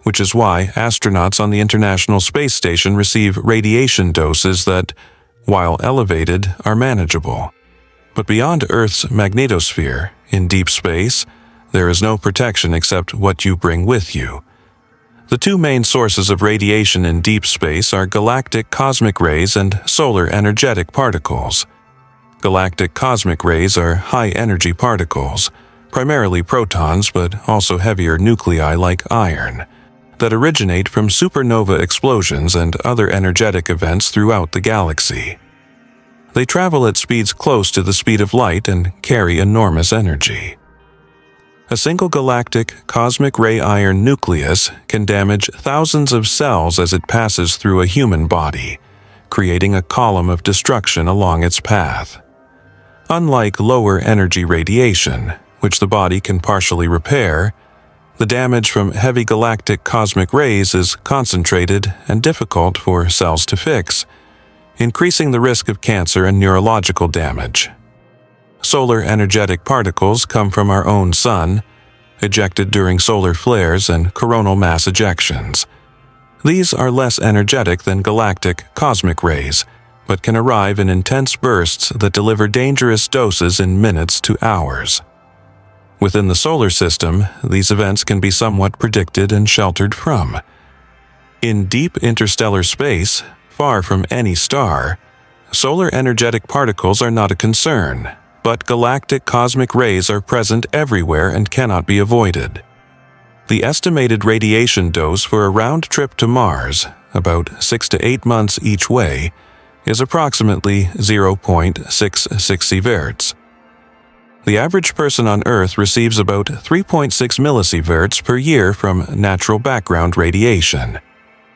which is why astronauts on the International Space Station receive radiation doses that, while elevated, are manageable. But beyond Earth's magnetosphere, in deep space, there is no protection except what you bring with you. The two main sources of radiation in deep space are galactic cosmic rays and solar energetic particles. Galactic cosmic rays are high-energy particles, primarily protons but also heavier nuclei like iron, that originate from supernova explosions and other energetic events throughout the galaxy. They travel at speeds close to the speed of light and carry enormous energy. A single galactic cosmic ray iron nucleus can damage thousands of cells as it passes through a human body, creating a column of destruction along its path. Unlike lower energy radiation, which the body can partially repair, the damage from heavy galactic cosmic rays is concentrated and difficult for cells to fix, increasing the risk of cancer and neurological damage. Solar energetic particles come from our own sun, ejected during solar flares and coronal mass ejections. These are less energetic than galactic cosmic rays, but can arrive in intense bursts that deliver dangerous doses in minutes to hours. Within the solar system, these events can be somewhat predicted and sheltered from. In deep interstellar space, far from any star, solar energetic particles are not a concern, but galactic cosmic rays are present everywhere and cannot be avoided. The estimated radiation dose for a round trip to Mars, about 6 to 8 months each way, is approximately 0.660 sieverts. The average person on Earth receives about 3.6 millisieverts per year from natural background radiation.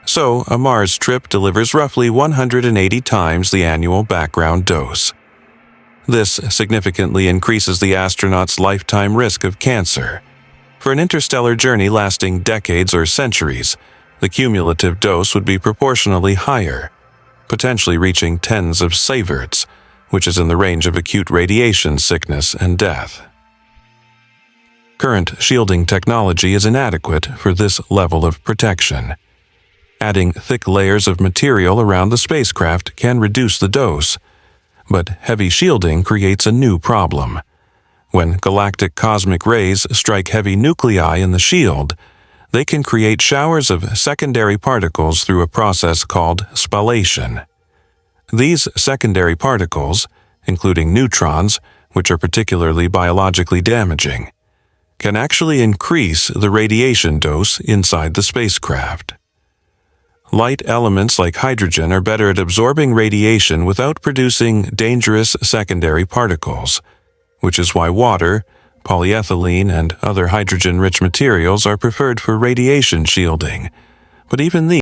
So, a Mars trip delivers roughly 180 times the annual background dose. This significantly increases the astronaut's lifetime risk of cancer. For an interstellar journey lasting decades or centuries, the cumulative dose would be proportionally higher, potentially reaching tens of sieverts, which is in the range of acute radiation sickness and death. Current shielding technology is inadequate for this level of protection. Adding thick layers of material around the spacecraft can reduce the dose, but heavy shielding creates a new problem. When galactic cosmic rays strike heavy nuclei in the shield, they can create showers of secondary particles through a process called spallation. These secondary particles, including neutrons, which are particularly biologically damaging, can actually increase the radiation dose inside the spacecraft. Light elements like hydrogen are better at absorbing radiation without producing dangerous secondary particles, which is why water, polyethylene, and other hydrogen-rich materials are preferred for radiation shielding. But even these